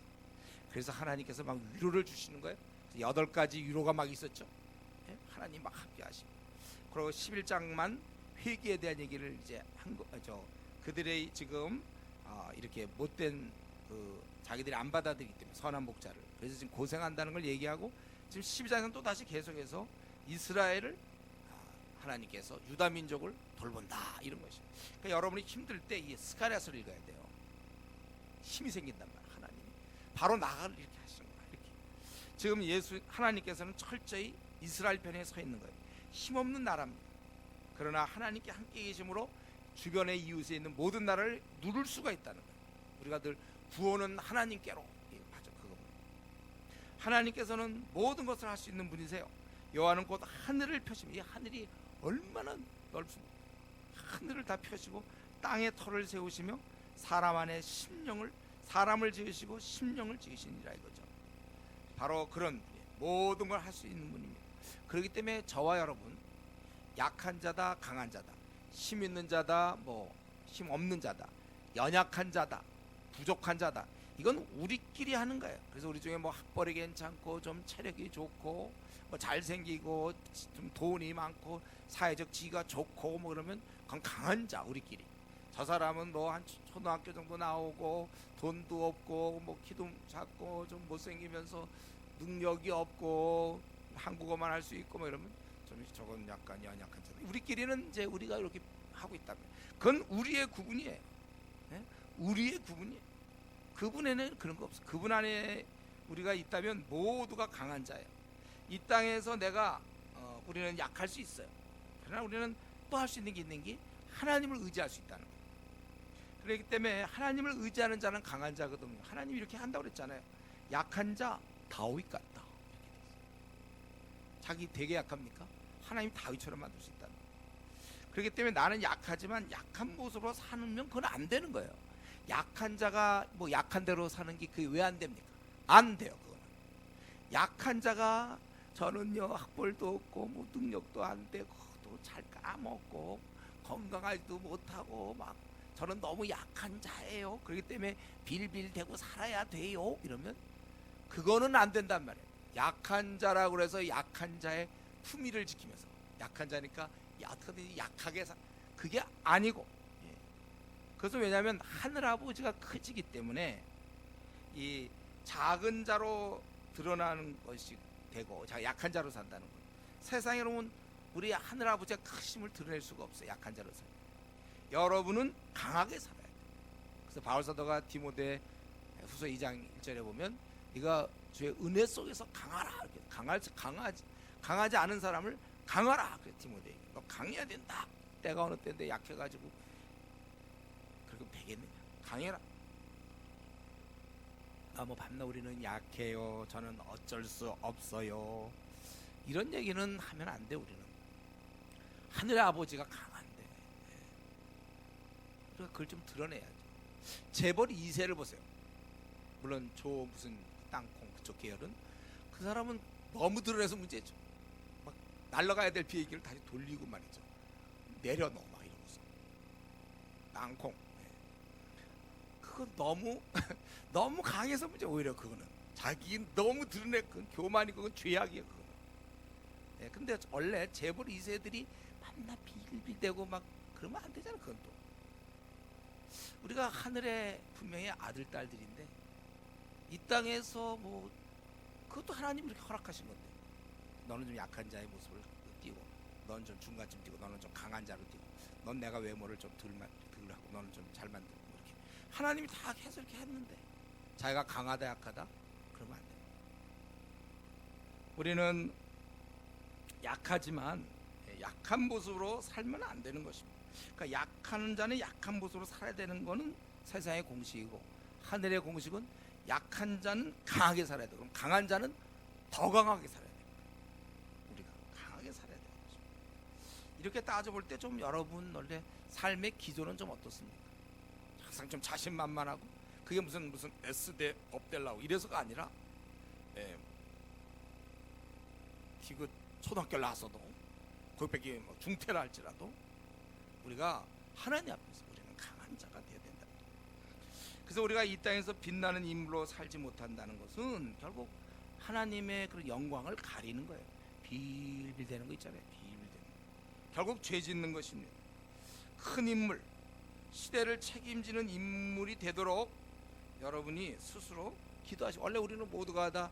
그래서 하나님께서 막 위로를 주시는 거예요. 8가지 위로가 막 있었죠. 하나님 막 함께 하시고. 그리고 11장만 회개에 대한 얘기를 이제 한 거죠. 그들의 지금 이렇게 못된 자기들이 안 받아들이기 때문에 선한 목자를, 그래서 지금 고생한다는 걸 얘기하고, 지금 12장은 또 다시 계속해서 이스라엘을 하나님께서 유다 민족을 돌본다 이런 것이죠. 그러니까 여러분이 힘들 때 이 스가랴서를 읽어야 돼요. 힘이 생긴단 말이에요. 하나님이 바로 나가를 이렇게 하시는 거예요. 이렇게 지금 하나님께서는 철저히 이스라엘 편에 서 있는 거예요. 힘없는 나라입니다. 그러나 하나님께 함께 계심으로 주변의 이웃에 있는 모든 나라를 누를 수가 있다는 거예요. 우리가 늘 구원은 하나님께로, 맞아, 그겁니다. 하나님께서는 모든 것을 할 수 있는 분이세요. 여호와는 곧 하늘을 펴시면, 이 하늘이 얼마나 넓습니까? 하늘을 다 펴시고 땅에 터를 세우시며 사람을 지으시고 심령을 지으시니라 이거죠. 바로 그런 분이에요. 모든 걸 할 수 있는 분입니다. 그렇기 때문에 저와 여러분, 약한 자다, 강한 자다, 힘 있는 자다, 힘 없는 자다, 연약한 자다, 부족한 자다, 이건 우리끼리 하는 거예요. 그래서 우리 중에 학벌이 괜찮고 좀 체력이 좋고 잘생기고 좀 돈이 많고 사회적 지위가 좋고 그러면 그건 강한 자, 우리끼리. 저 사람은 한 초등학교 정도 나오고 돈도 없고 키도 작고 좀 못생기면서 능력이 없고 한국어만 할 수 있고 이러면 좀 저건 약간 연약한 자. 우리끼리는 이제 우리가 이렇게 하고 있다면 그건 우리의 구분이에요. 네? 우리의 구분이에요. 그분에는 그런 거 없어. 그분 안에 우리가 있다면 모두가 강한 자예요. 이 땅에서 우리는 약할 수 있어요. 그러나 우리는 또 할 수 있는 게 하나님을 의지할 수 있다는 거예요. 그렇기 때문에 하나님을 의지하는 자는 강한 자거든요. 하나님이 이렇게 한다고 그랬잖아요. 약한 자 다윗 같다. 자기 되게 약합니까? 하나님이 다윗처럼 만들 수 있다는 거예요. 그렇기 때문에 나는 약하지만 약한 모습으로 사는 그건 안 되는 거예요. 약한 자가 약한 대로 사는 게 그게 왜 안 됩니까? 안 돼요. 그거는. 약한 자가 저는요 학벌도 없고 능력도 안 되고 또 잘 까먹고 건강하지도 못하고 저는 너무 약한 자예요. 그렇기 때문에 빌빌대고 살아야 돼요. 이러면 그거는 안 된단 말이에요. 약한 자라고 그래서 약한 자의 품위를 지키면서, 약한 자니까 어떻게든 약하게 그게 아니고, 그래서 왜냐하면 하늘 아버지가 크시기 때문에 이 작은 자로 드러나는 것이 되고 약한 자로 산다는 거예요. 세상에 보면 우리 하늘 아버지가 크심을 드러낼 수가 없어요. 약한 자로 살아요. 여러분은 강하게 살아야 돼요. 그래서 바울 사도가 디모데 후서 2장 1절에 보면 네가 주의 은혜 속에서 강하라. 강하지 않은 사람을 강하라. 그래 디모데에게. 너 강해야 된다. 때가 어느 때인데 약해가지고 그렇게 되겠느냐? 강해라. 너무 밤낮 우리는 약해요. 저는 어쩔 수 없어요. 이런 얘기는 하면 안 돼. 우리는 하늘의 아버지가 강한데 우리가 그걸 좀 드러내야죠. 재벌 2세를 보세요. 물론 조 무슨 땅콩 그쪽 계열은 그 사람은 너무 드러내서 문제죠. 막 날아가야 될 비행기를 다시 돌리고 말이죠. 내려놓어 막 이러면서 땅콩. 그건 너무 너무 강해서 문제. 오히려 그거는 자기 너무 드러내. 그건 교만이, 그건 죄악이에요. 그거는. 네, 근데 원래 재벌 2세들이 만나 빌빌대고 막 그러면 안 되잖아. 그건 또 우리가 하늘의 분명히 아들 딸들인데 이 땅에서 뭐 그것도 하나님 이렇게 허락하신 건데 너는 좀 약한 자의 모습을 띄고 너는 좀 중간쯤 띄고 너는 좀 강한 자로 띄고 넌 내가 외모를 좀 덜하고 너는 좀 잘 만들고 이렇게 하나님이 다 해서 이렇게 했는데 자기가 강하다 약하다 그러면 안 돼. 우리는 약하지만 약한 모습으로 살면 안 되는 것입니다. 그러니까 약한 자는 약한 모습으로 살아야 되는 것은 세상의 공식이고 하늘의 공식은 약한 자는 강하게 살아야 되고 강한 자는 더 강하게 살아야 됩니다. 우리가 강하게 살아야 되는 것입니다. 이렇게 따져볼 때 좀 여러분 원래 삶의 기조는 좀 어떻습니까? 항상 좀 자신만만하고 그게 무슨 S대 업되려고 이래서가 아니라 기껏 초등학교 나와서도 거기밖에 뭐 중퇴를 할지라도 우리가 하나님 앞에서 우리는 강한 자가 되어야 된다. 그래서 우리가 이 땅에서 빛나는 인물로 살지 못한다는 것은 결국 하나님의 그런 영광을 가리는 거예요. 빌빌대는 거 있잖아요. 빌빌대는 거. 결국 죄 짓는 것입니다. 큰 인물, 시대를 책임지는 인물이 되도록 여러분이 스스로 기도하시고, 원래 우리는 모두가 다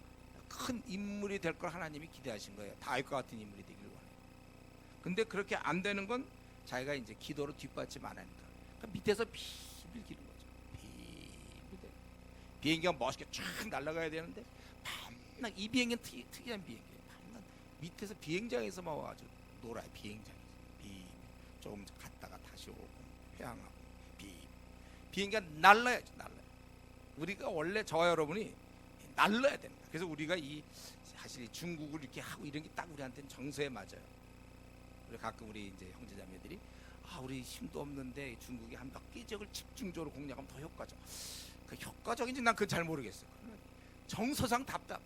큰 인물이 될 걸 하나님이 기대하신 거예요. 다윗과 같은 인물이 되길 원해요. 근데 그렇게 안 되는 건 자기가 이제 기도로 뒷받침 안 하니까. 그러니까 밑에서 비빌 기는 거죠. 비빌. 비행기가 멋있게 쫙 날아가야 되는데 밤낮 이 비행기는 특이한 비행기예요. 밤낮 밑에서 비행장에서만 와가지고 놀아요. 비행장에서 조금 갔다가 다시 오고 회항하고 비행기가 날라야죠. 날라요. 우리가 원래 저와 여러분이 날라야 됩니다. 그래서 우리가 이 사실 중국을 이렇게 하고 이런 게 딱 우리한테는 정서에 맞아요. 우리 가끔 우리 이제 형제자매들이 우리 힘도 없는데 중국이 한 몇 개 지역을 집중적으로 공략하면 더 효과적. 그 효과적인지 난 그건 잘 모르겠어요. 정서상 답답.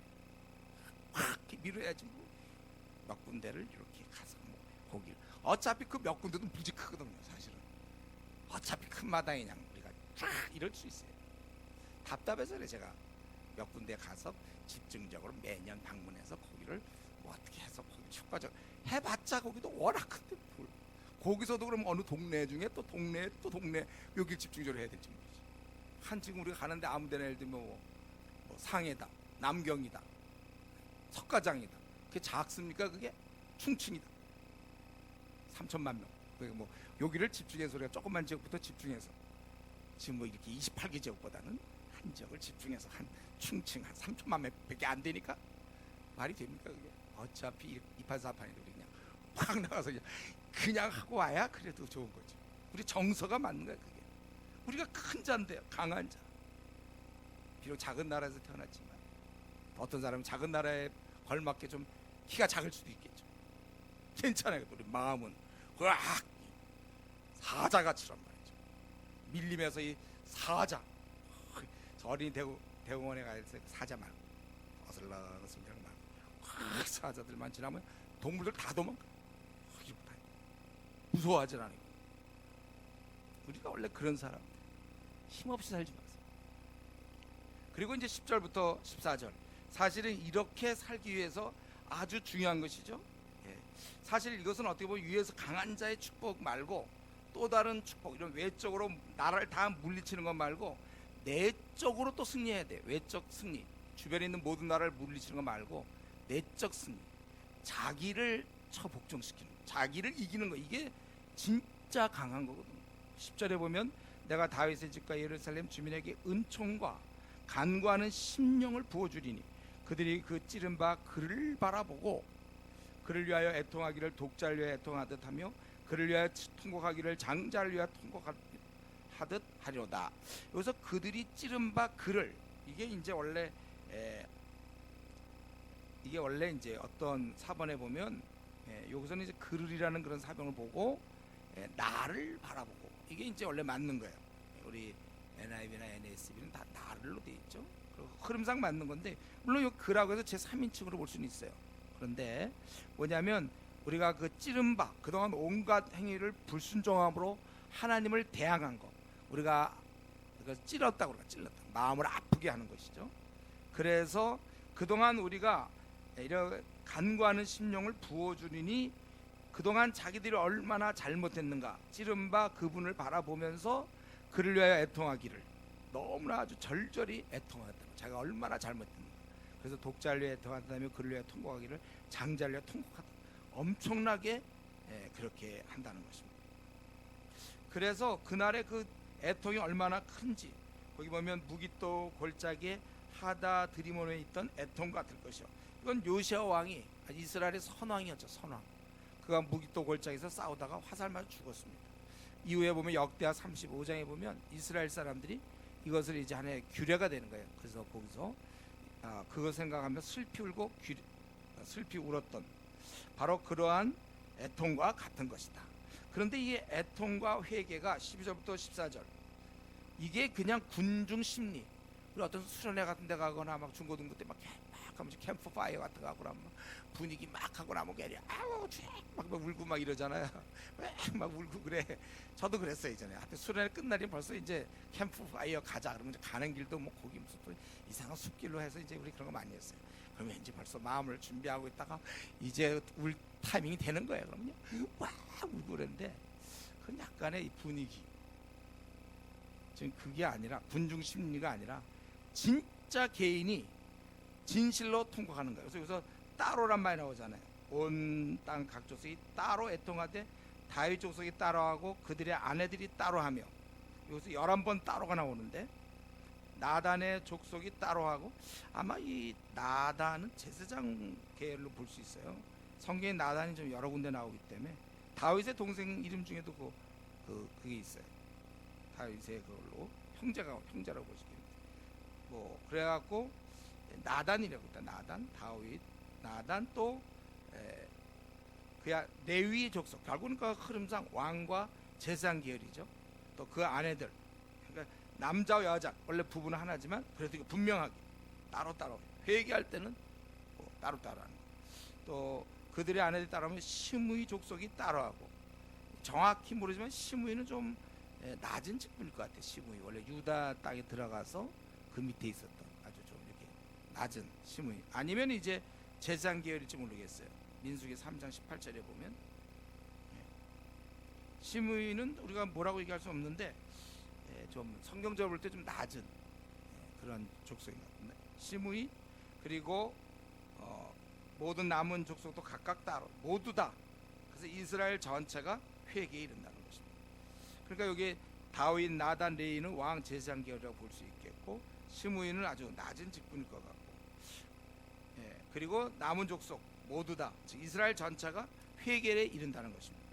확 밀어야지 뭐. 몇 군데를 이렇게 가서 뭐 거기. 어차피 그 몇 군데도 무지 크거든요. 사실은. 어차피 큰 마당에 그냥 우리가 쫙 이럴 수 있어요. 답답해서 그래 제가 몇 군데 가서 집중적으로 매년 방문해서 거기를 뭐 어떻게 해서 거기 효과적 해봤자 거기도 워낙 큰데 거기서도 그럼 어느 동네 중에 또 동네 여기 집중적으로 해야 될지 모르지. 한 지금 우리가 가는데 아무데나 예를 들면 뭐 상해다, 남경이다, 석가장이다. 그게 작습니까? 그게 충칭이다. 3천만 명. 그게 뭐 여기를 집중해서 우리가 조그만 지역부터 집중해서 지금 뭐 이렇게 28개 지역보다는 한 지역을 집중해서 한 충칭 한 3천만 명밖에 안 되니까 말이 됩니까 그게? 어차피 이판사판인데 우리 그냥 팍 나가서 그냥 하고 와야 그래도 좋은 거죠. 우리 정서가 맞는 거야 그게. 우리가 큰 자인데요, 강한 자. 비록 작은 나라에서 태어났지만 어떤 사람은 작은 나라에 걸맞게 좀 키가 작을 수도 있겠죠. 괜찮아요. 우리 마음은 으악 사자같이란 말이죠. 밀림에서 이 사자, 저 어린이 대공원에 가서 사자 말고 어슬렁어슬렁 말고 사자들만 지나면 동물들 다 도망가. 무서워하지 않아요. 우리가 원래 그런 사람, 힘없이 살지 마세요. 그리고 이제 10절부터 14절, 사실은 이렇게 살기 위해서 아주 중요한 것이죠. 사실 이것은 어떻게 보면 위에서 강한 자의 축복 말고 또 다른 축복, 이런 외적으로 나라를 다 물리치는 것 말고 내적으로 또 승리해야 돼. 외적 승리, 주변에 있는 모든 나라를 물리치는 것 말고 내적 승리, 자기를 처복종시키는, 자기를 이기는 거, 이게 진짜 강한 거거든요. 10절에 보면 내가 다윗의 집과 예루살렘 주민에게 은총과 간구하는 심령을 부어주리니 그들이 그 찌른 바 그를 바라보고 그를 위하여 애통하기를 독자를 위하여 애통하듯 하며 그를 위하여 통곡하기를 장자를 위하여 통곡하듯 하리로다. 여기서 그들이 찌른 바 그를, 이게 이제 원래 이게 원래 이제 어떤 사본에 보면 여기서는 이제 그를이라는 그런 사병을 보고 나를 바라보고, 이게 이제 원래 맞는 거예요. 우리 NIV나 NASB는 다 나를로 돼 있죠. 흐름상 맞는 건데, 물론 이 그라고 해서 제 3인칭으로 볼 수는 있어요. 그런데 뭐냐면 우리가 그 찌른 바, 그동안 온갖 행위를 불순종함으로 하나님을 대항한 거, 우리가 찔렀다고, 우리가 찔렀다, 마음을 아프게 하는 것이죠. 그래서 그동안 우리가 이런 간구하는 심령을 부어주리니 그동안 자기들이 얼마나 잘못했는가, 찌른 바 그분을 바라보면서 그를 위하여 애통하기를, 너무나 아주 절절히 애통하다, 자기가 얼마나 잘못했는가. 그래서 독자를 위해 애통한다며 그를 위하여 통곡하기를 장자를 위하여 통곡하다, 엄청나게 그렇게 한다는 것입니다. 그래서 그날의 그 애통이 얼마나 큰지, 거기 보면 무기또 골짜기에 하다 드리몬에 있던 애통 같을 것이요. 이건 요시아 왕이 이스라엘의 선왕이었죠. 선왕. 그가 무기또 골짜기에서 싸우다가 화살 맞아 죽었습니다. 이후에 보면 역대하 35장에 보면 이스라엘 사람들이 이것을 이제 하나의 규례가 되는 거예요. 그래서 거기서 그거 생각하며 슬피 울고 슬피 울었던, 바로 그러한 애통과 같은 것이다. 그런데 이 애통과 회개가 12절부터 14절, 이게 그냥 군중 심리, 우리 어떤 수련회 같은 데 가거나 막 중고등부 때 막 하면서 캠프 파이어 같은 거 하고 나면 분위기 막 하고 나면 괜히 아우 막 울고 막 이러잖아요. 막 울고 그래. 저도 그랬어요 예전에. 하여튼 수련회 끝날이 벌써 이제 캠프 파이어 가자 그러면 가는 길도 뭐 거기 무슨 또 이상한 숲길로 해서 이제 우리 그런 거 많이 했어요. 그러면 이제 벌써 마음을 준비하고 있다가 이제 울 타이밍이 되는 거예요. 그러면요 와 울고 그랬는데 그건 약간의 분위기, 지금 그게 아니라 군중 심리가 아니라 진짜 개인이 진실로 통곡하는 거예요. 그래서 여기서 따로란 말이 나오잖아요. 온 땅 각 족속이 따로 애통하되 다윗 족속이 따로하고 그들의 아내들이 따로하며, 여기서 11번 따로가 나오는데 나단의 족속이 따로하고, 아마 이 나단은 제사장 계열로 볼 수 있어요. 성경에 나단이 좀 여러 군데 나오기 때문에 다윗의 동생 이름 중에도 그게 있어요. 다윗의 그걸로 형제라고 보시겠는데, 뭐 그래갖고 나단이라고 했다. 나단, 다윗, 나단, 또 그야 레위 족속, 결국은 그 흐름상 왕과 제사장 계열이죠. 또 그 아내들, 그러니까 남자와 여자 원래 부부는 하나지만 그래도 분명하게 따로 회개할 때는 뭐 따로 하는 거. 또 그들의 아내들이 따라하면 시므이 족속이 따로하고, 정확히 모르지만 시므이는 좀 낮은 직분일 것 같아요. 시므이 원래 유다 땅에 들어가서 그 밑에 있었던 아주 좀 이렇게 낮은 시므이, 아니면 이제 제사장 계열일지 모르겠어요. 민수기 3장 18절에 보면 시므이는 우리가 뭐라고 얘기할 수 없는데 좀 성경적으로 볼 때 좀 낮은 그런 족속인 것 같은데, 시므이, 그리고 모든 남은 족속도 각각 따로 모두 다, 그래서 이스라엘 전체가 회개에 이른다는 것입니다. 그러니까 여기 다윗, 나단, 레이는 왕 제사장 계열이라고 볼 수 있겠고, 시므이는 아주 낮은 직분일 것 같고, 그리고 남은 족속 모두 다, 즉 이스라엘 전체가 회개에 이른다는 것입니다.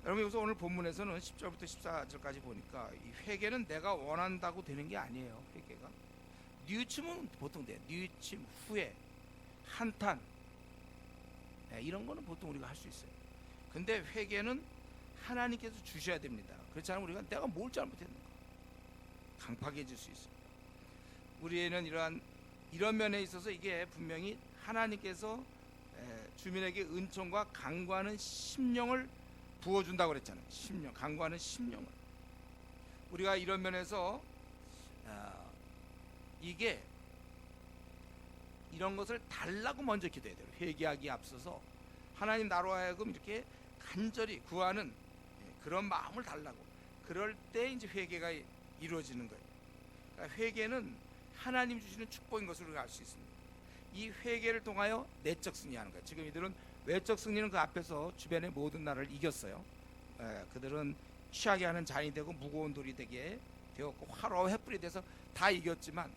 여러분 여기서 오늘 본문에서는 10절부터 14절까지 보니까 이 회개는 내가 원한다고 되는 게 아니에요. 회개가 뉘우침은 보통 돼요. 뉘우침, 후회, 한탄, 이런 거는 보통 우리가 할 수 있어요. 근데 회개는 하나님께서 주셔야 됩니다. 그렇지 않으면 우리가 내가 뭘 잘못했는가 강팍해질 수 있어요. 우리에는 이런 면에 있어서 이게 분명히 하나님께서 주민에게 은총과 간구하는 심령을 부어준다고 그랬잖아요. 심령, 간구하는 심령을. 우리가 이런 면에서 이게 이런 것을 달라고 먼저 기도해야 돼요. 회개하기에 앞서서 하나님 나로 하여금 이렇게 간절히 구하는 그런 마음을 달라고. 그럴 때 이제 회개가 이루어지는 거예요. 그러니까 회개는 하나님 주시는 축복인 것을 우리가 알 수 있습니다. 이 회개를 통하여 내적 승리하는 거예요. 지금 이들은 외적 승리는 그 앞에서 주변의 모든 나라를 이겼어요. 그들은 취하게 하는 잔이 되고 무거운 돌이 되게 되었고 화로 횃불이 돼서 다 이겼지만,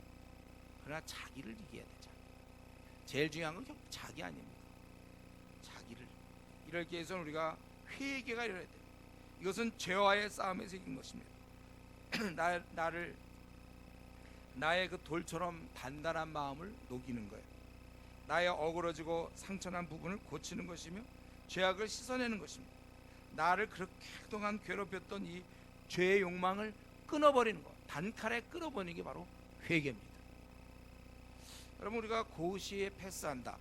그러나 자기를 이겨야 되잖아요. 제일 중요한 건 결국 자기 아닙니까? 자기를. 이럴 기회에서는 우리가 회개가 이뤄야 돼. 이것은 죄와의 싸움에 생긴 것입니다. 나의 그 돌처럼 단단한 마음을 녹이는 거예요. 나의 어그러지고 상처난 부분을 고치는 것이며 죄악을 씻어내는 것입니다. 나를 그렇게 그동안 괴롭혔던 이 죄의 욕망을 끊어버리는 것, 단칼에 끊어버리는 게 바로 회개입니다. 여러분, 우리가 고시에 패스한다,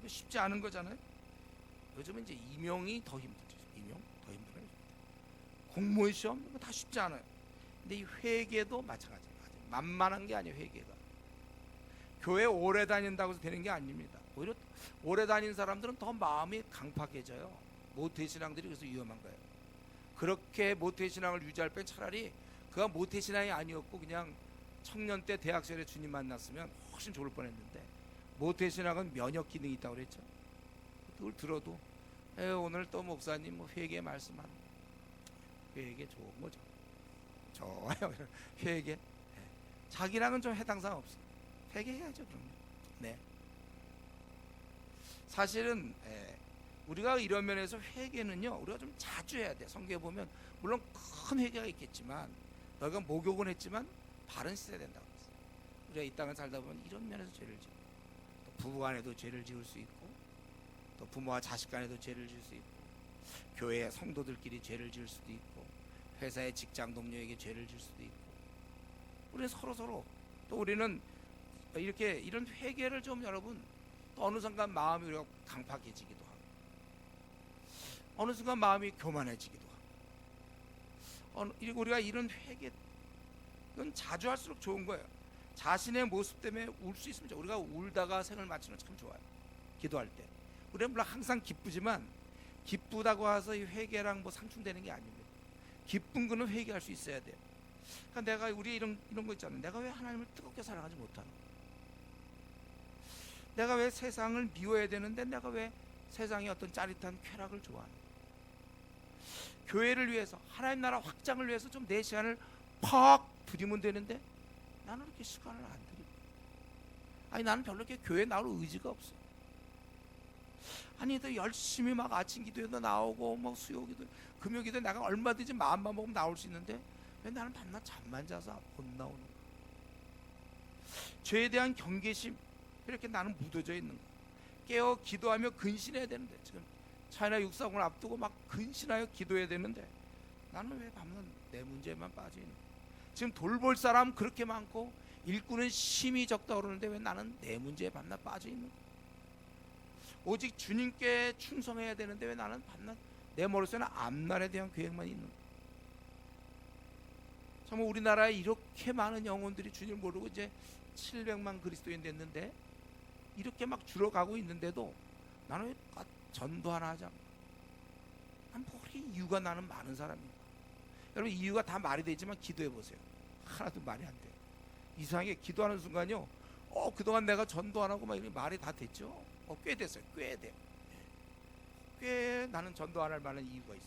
이거 쉽지 않은 거잖아요. 요즘은 이제 임용이 더 힘들죠. 임용 더 힘들어요. 공무원 시험 이거 다 쉽지 않아요. 근데 이 회개도 마찬가지예요. 만만한 게 아니에요. 회개가 교회 오래 다닌다고 해서 되는 게 아닙니다. 오히려 오래 다닌 사람들은 더 마음이 강팍해져요. 모태신앙들이 그래서 위험한 거예요. 그렇게 모태신앙을 유지할 땐 차라리 그가 모태신앙이 아니었고 그냥 청년 때 대학 시절에 주님 만났으면 훨씬 좋을 뻔했는데, 모태신앙은 면역 기능이 있다고 그랬죠. 그걸 들어도 오늘 또 목사님 뭐 회개 말씀하는, 회개 좋은 거죠. 좋아요. 회개. 자기랑은 좀 해당사항 없어. 회개해야죠. 그러면. 네. 사실은 우리가 이런 면에서 회개는요, 우리가 좀 자주 해야 돼. 성경에 보면 물론 큰 회개가 있겠지만, 너희가 목욕은 했지만 발은 씻어야 된다고 했어. 우리가 이 땅을 살다 보면 이런 면에서 죄를 지고, 또 부부간에도 죄를 지을 수 있고, 또 부모와 자식간에도 죄를 지을 수 있고, 교회 성도들끼리 죄를 지을 수도 있고, 회사의 직장 동료에게 죄를 지을 수도 있고, 우리는 서로 또 우리는 이렇게 이런 회개를 좀 여러분, 또 어느 순간 마음이 우리가 강팍해지기도 하고, 어느 순간 마음이 교만해지기도 하고, 우리가 이런 회개, 이건 자주 할수록 좋은 거예요. 자신의 모습 때문에 울 수 있습니다. 우리가 울다가 생을 마치는 참 좋아요. 기도할 때 우리는 물론 항상 기쁘지만, 기쁘다고 해서 이 회개랑 뭐 상충되는 게 아닙니다. 기쁜 거는 회개할 수 있어야 돼요. 그러니까 내가 우리 이런 거 있잖아요. 내가 왜 하나님을 뜨겁게 사랑하지 못하는 거야? 내가 왜 세상을 미워해야 되는데 내가 왜 세상의 어떤 짜릿한 쾌락을 좋아하는 거야? 교회를 위해서, 하나님 나라 확장을 위해서 좀 내 시간을 팍 들이면 되는데 나는 이렇게 시간을 안 들이고, 아니 나는 별로 이렇게 교회에 나올 의지가 없어. 아니 또 열심히 막 아침 기도에도 나오고 뭐 수요 기도, 금요 기도에 내가 얼마든지 마음만 먹으면 나올 수 있는데 왜 나는 밤낮 잠만 자서 못 나오는 거야? 죄에 대한 경계심, 이렇게 나는 묻어져 있는 거야. 깨어 기도하며 근신해야 되는데, 지금 차이나 640을 앞두고 막 근신하여 기도해야 되는데 나는 왜 밤낮 내 문제만 빠져 있는 거야? 지금 돌볼 사람 그렇게 많고 일꾼은 심히 적다 그러는데 왜 나는 내 문제에 밤낮 빠져 있는 거야? 오직 주님께 충성해야 되는데 왜 나는 밤낮 내 머릿속에는 앞날에 대한 계획만 있는 거야? 정말 우리나라에 이렇게 많은 영혼들이 주님을 모르고 이제 700만 그리스도인 됐는데, 이렇게 막 줄어가고 있는데도 나는 왜 전도 하나 하자? 난 뭐 그렇게 이유가 나는 많은 사람이야. 여러분, 이유가 다 말이 되지만 기도해 보세요. 하나도 말이 안 돼. 이상하게 기도하는 순간요, 그동안 내가 전도 안 하고 막 이런 말이 다 됐죠. 꽤 됐어요. 꽤 돼요. 꽤 나는 전도 안 할 만한 이유가 있어.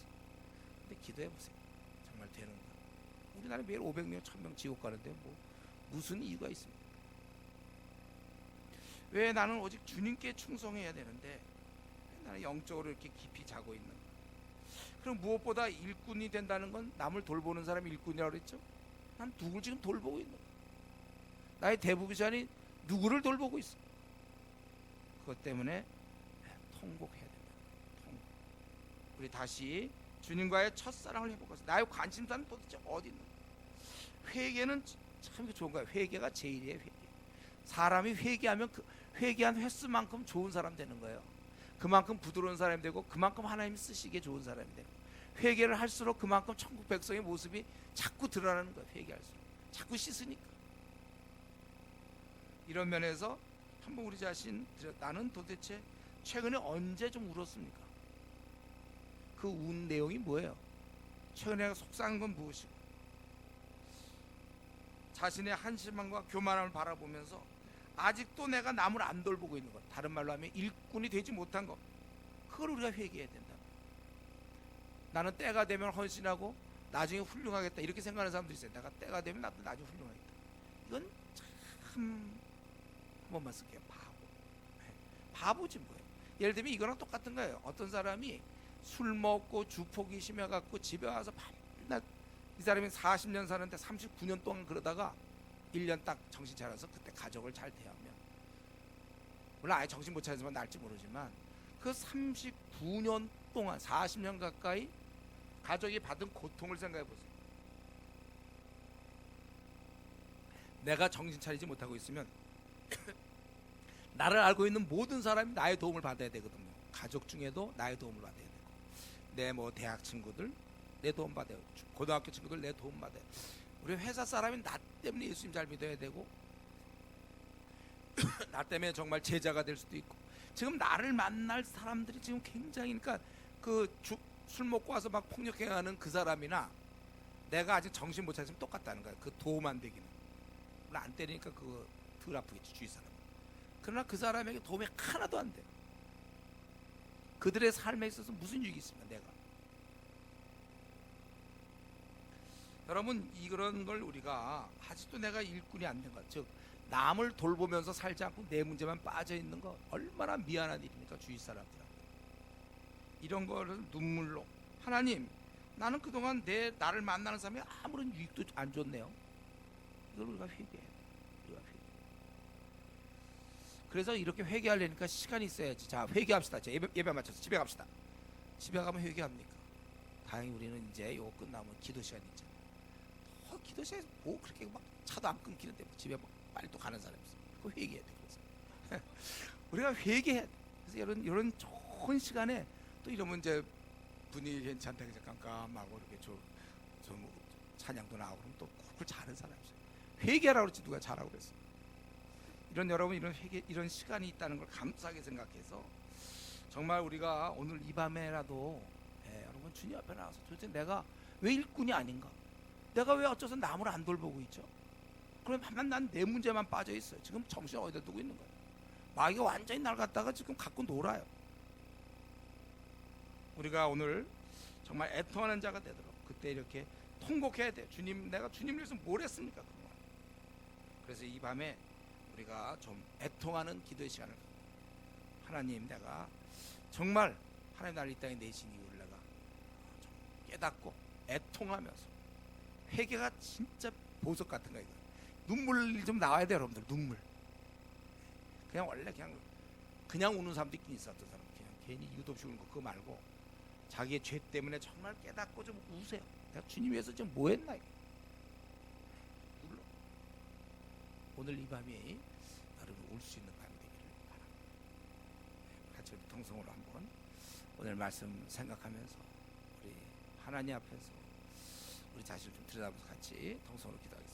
근데 기도해 보세요. 정말 되는 거야. 우리나라에 매일 500명, 1000명 지옥 가는데 뭐 무슨 이유가 있습니까? 왜 나는 오직 주님께 충성해야 되는데 왜 나는 영적으로 이렇게 깊이 자고 있는 거야? 그럼 무엇보다 일꾼이 된다는 건, 남을 돌보는 사람이 일꾼이라고 그랬죠? 난 누굴 지금 돌보고 있는 거야? 나의 대부분 시간이 누구를 돌보고 있어? 그것 때문에 통곡해야 된다. 통곡. 우리 다시 주님과의 첫사랑을 회복해서 나의 관심사는 도대체 어디 있는 거야? 회개는 참 좋은 거야. 회개가 제일이에요. 회개. 사람이 회개하면 회개한 횟수만큼 좋은 사람 되는 거예요. 그만큼 부드러운 사람이 되고, 그만큼 하나님이 쓰시기에 좋은 사람이 되고, 회개를 할수록 그만큼 천국 백성의 모습이 자꾸 드러나는 거예요. 회개할수록 자꾸 씻으니까. 이런 면에서 한번 우리 자신, 나는 도대체 최근에 언제 좀 울었습니까? 그 운 내용이 뭐예요? 최근에 내가 속상한 건 무엇이고, 자신의 한심함과 교만함을 바라보면서 아직도 내가 남을 안 돌보고 있는 것, 다른 말로 하면 일꾼이 되지 못한 것, 그걸 우리가 회개해야 된다. 나는 때가 되면 헌신하고 나중에 훌륭하겠다, 이렇게 생각하는 사람들이 있어요. 내가 때가 되면 나도 나중에 훌륭하겠다. 이건 참, 한 번만 쓸게요. 바보지 뭐예요. 예를 들면 이거랑 똑같은 거예요. 어떤 사람이 술 먹고 주폭이 심해갖고 집에 와서 밤낮, 이 사람이 40년 사는데 39년 동안 그러다가 1년 딱 정신 차려서 그때 가족을 잘 대하면, 물론 아예 정신 못 차리지만 날지 모르지만 그 39년 동안 40년 가까이 가족이 받은 고통을 생각해 보세요. 내가 정신 차리지 못하고 있으면 나를 알고 있는 모든 사람이 나의 도움을 받아야 되거든요. 가족 중에도 나의 도움을 받아야 되고, 내 뭐 대학 친구들 내 도움 받아야 되고, 고등학교 친구들 내 도움 받아야 되고, 우리 회사 사람이 나 때문에 예수님 잘 믿어야 되고, 나 때문에 정말 제자가 될 수도 있고. 지금 나를 만날 사람들이 지금 굉장히, 그러니까 술 먹고 와서 막 폭력행하는 그 사람이나 내가 아직 정신 못 차리면 똑같다는 거야. 그 도움 안 되기는. 물론 안 때리니까 그거 덜 아프겠지, 주위 사람. 그러나 그 사람에게 도움이 하나도 안 돼. 그들의 삶에 있어서 무슨 유익이 있습니까? 내가. 여러분, 이런 걸 우리가 아직도 내가 일꾼이 안 된 것, 즉 남을 돌보면서 살지 않고 내 문제만 빠져 있는 거 얼마나 미안한 일입니까, 주위 사람들한테. 이런 거를 눈물로, 하나님, 나는 그동안 나를 만나는 사람이 아무런 유익도 안 줬네요. 이걸 우리가 회개해야 돼. 그래서 이렇게 회개하려니까 시간이 있어야지. 자, 회개합시다. 자, 예배 마쳐서 집에 갑시다. 집에 가면 회개합니까? 다행히 우리는 이제 이거 끝나면 기도 시간이 있잖아요. 기도 시간에 뭐 그렇게 막 차도 안 끊기는데 뭐 집에 막 빨리 또 가는 사람이 있어요. 그거 회개해야 돼. 그래서 우리가 회개해야 돼. 그래서 이런 좋은 시간에 또 이러면 이제 분위기 괜찮다, 그래서 깜깜하고 이렇게 좀 찬양도 나오고 그러면 또 그걸 잘하는 사람이 있어요. 회개하라고 그랬지 누가 잘하고 그랬어. 여러분, 이런 회개, 이런 시간이 있다는 걸 감사하게 생각해서 정말 우리가 오늘 이 밤에라도 여러분 주님 앞에 나와서 도대체 내가 왜 일꾼이 아닌가? 내가 왜 어째서 남을 안 돌보고 있죠? 그럼 밤낮 난 내 문제만 빠져 있어요. 지금 정신 어디다 두고 있는 거예요? 마귀가 완전히 날 갖다가 지금 갖고 놀아요. 우리가 오늘 정말 애통하는 자가 되도록 그때 이렇게 통곡해야 돼요. 주님, 내가 주님을 위해서 뭘 했습니까? 그동안. 그래서 이 밤에 우리가 좀 애통하는 기도의 시간을 갖고, 하나님, 내가 정말 하나님 나를 이 땅에 내신 이유를 내가 좀 깨닫고 애통하면서, 회개가 진짜 보석 같은 거예요. 눈물 좀 나와야 돼요, 여러분들. 눈물. 그냥 원래 그냥 우는 사람도 있긴 있어. 어떤 사람 그냥 괜히 이유도 없이 우는 거 그거 말고 자기의 죄 때문에 정말 깨닫고 좀 우세요. 내가 주님 위해서 지금 뭐 했나 이게. 눌러. 오늘 이 밤이 여러분 올 수 있는 밤이 되기를 바랍니다. 같이 우리 통성으로 한번 오늘 말씀 생각하면서 우리 하나님 앞에서 우리 자신을 좀 들여다보면서 같이 통성으로 기도하겠습니다.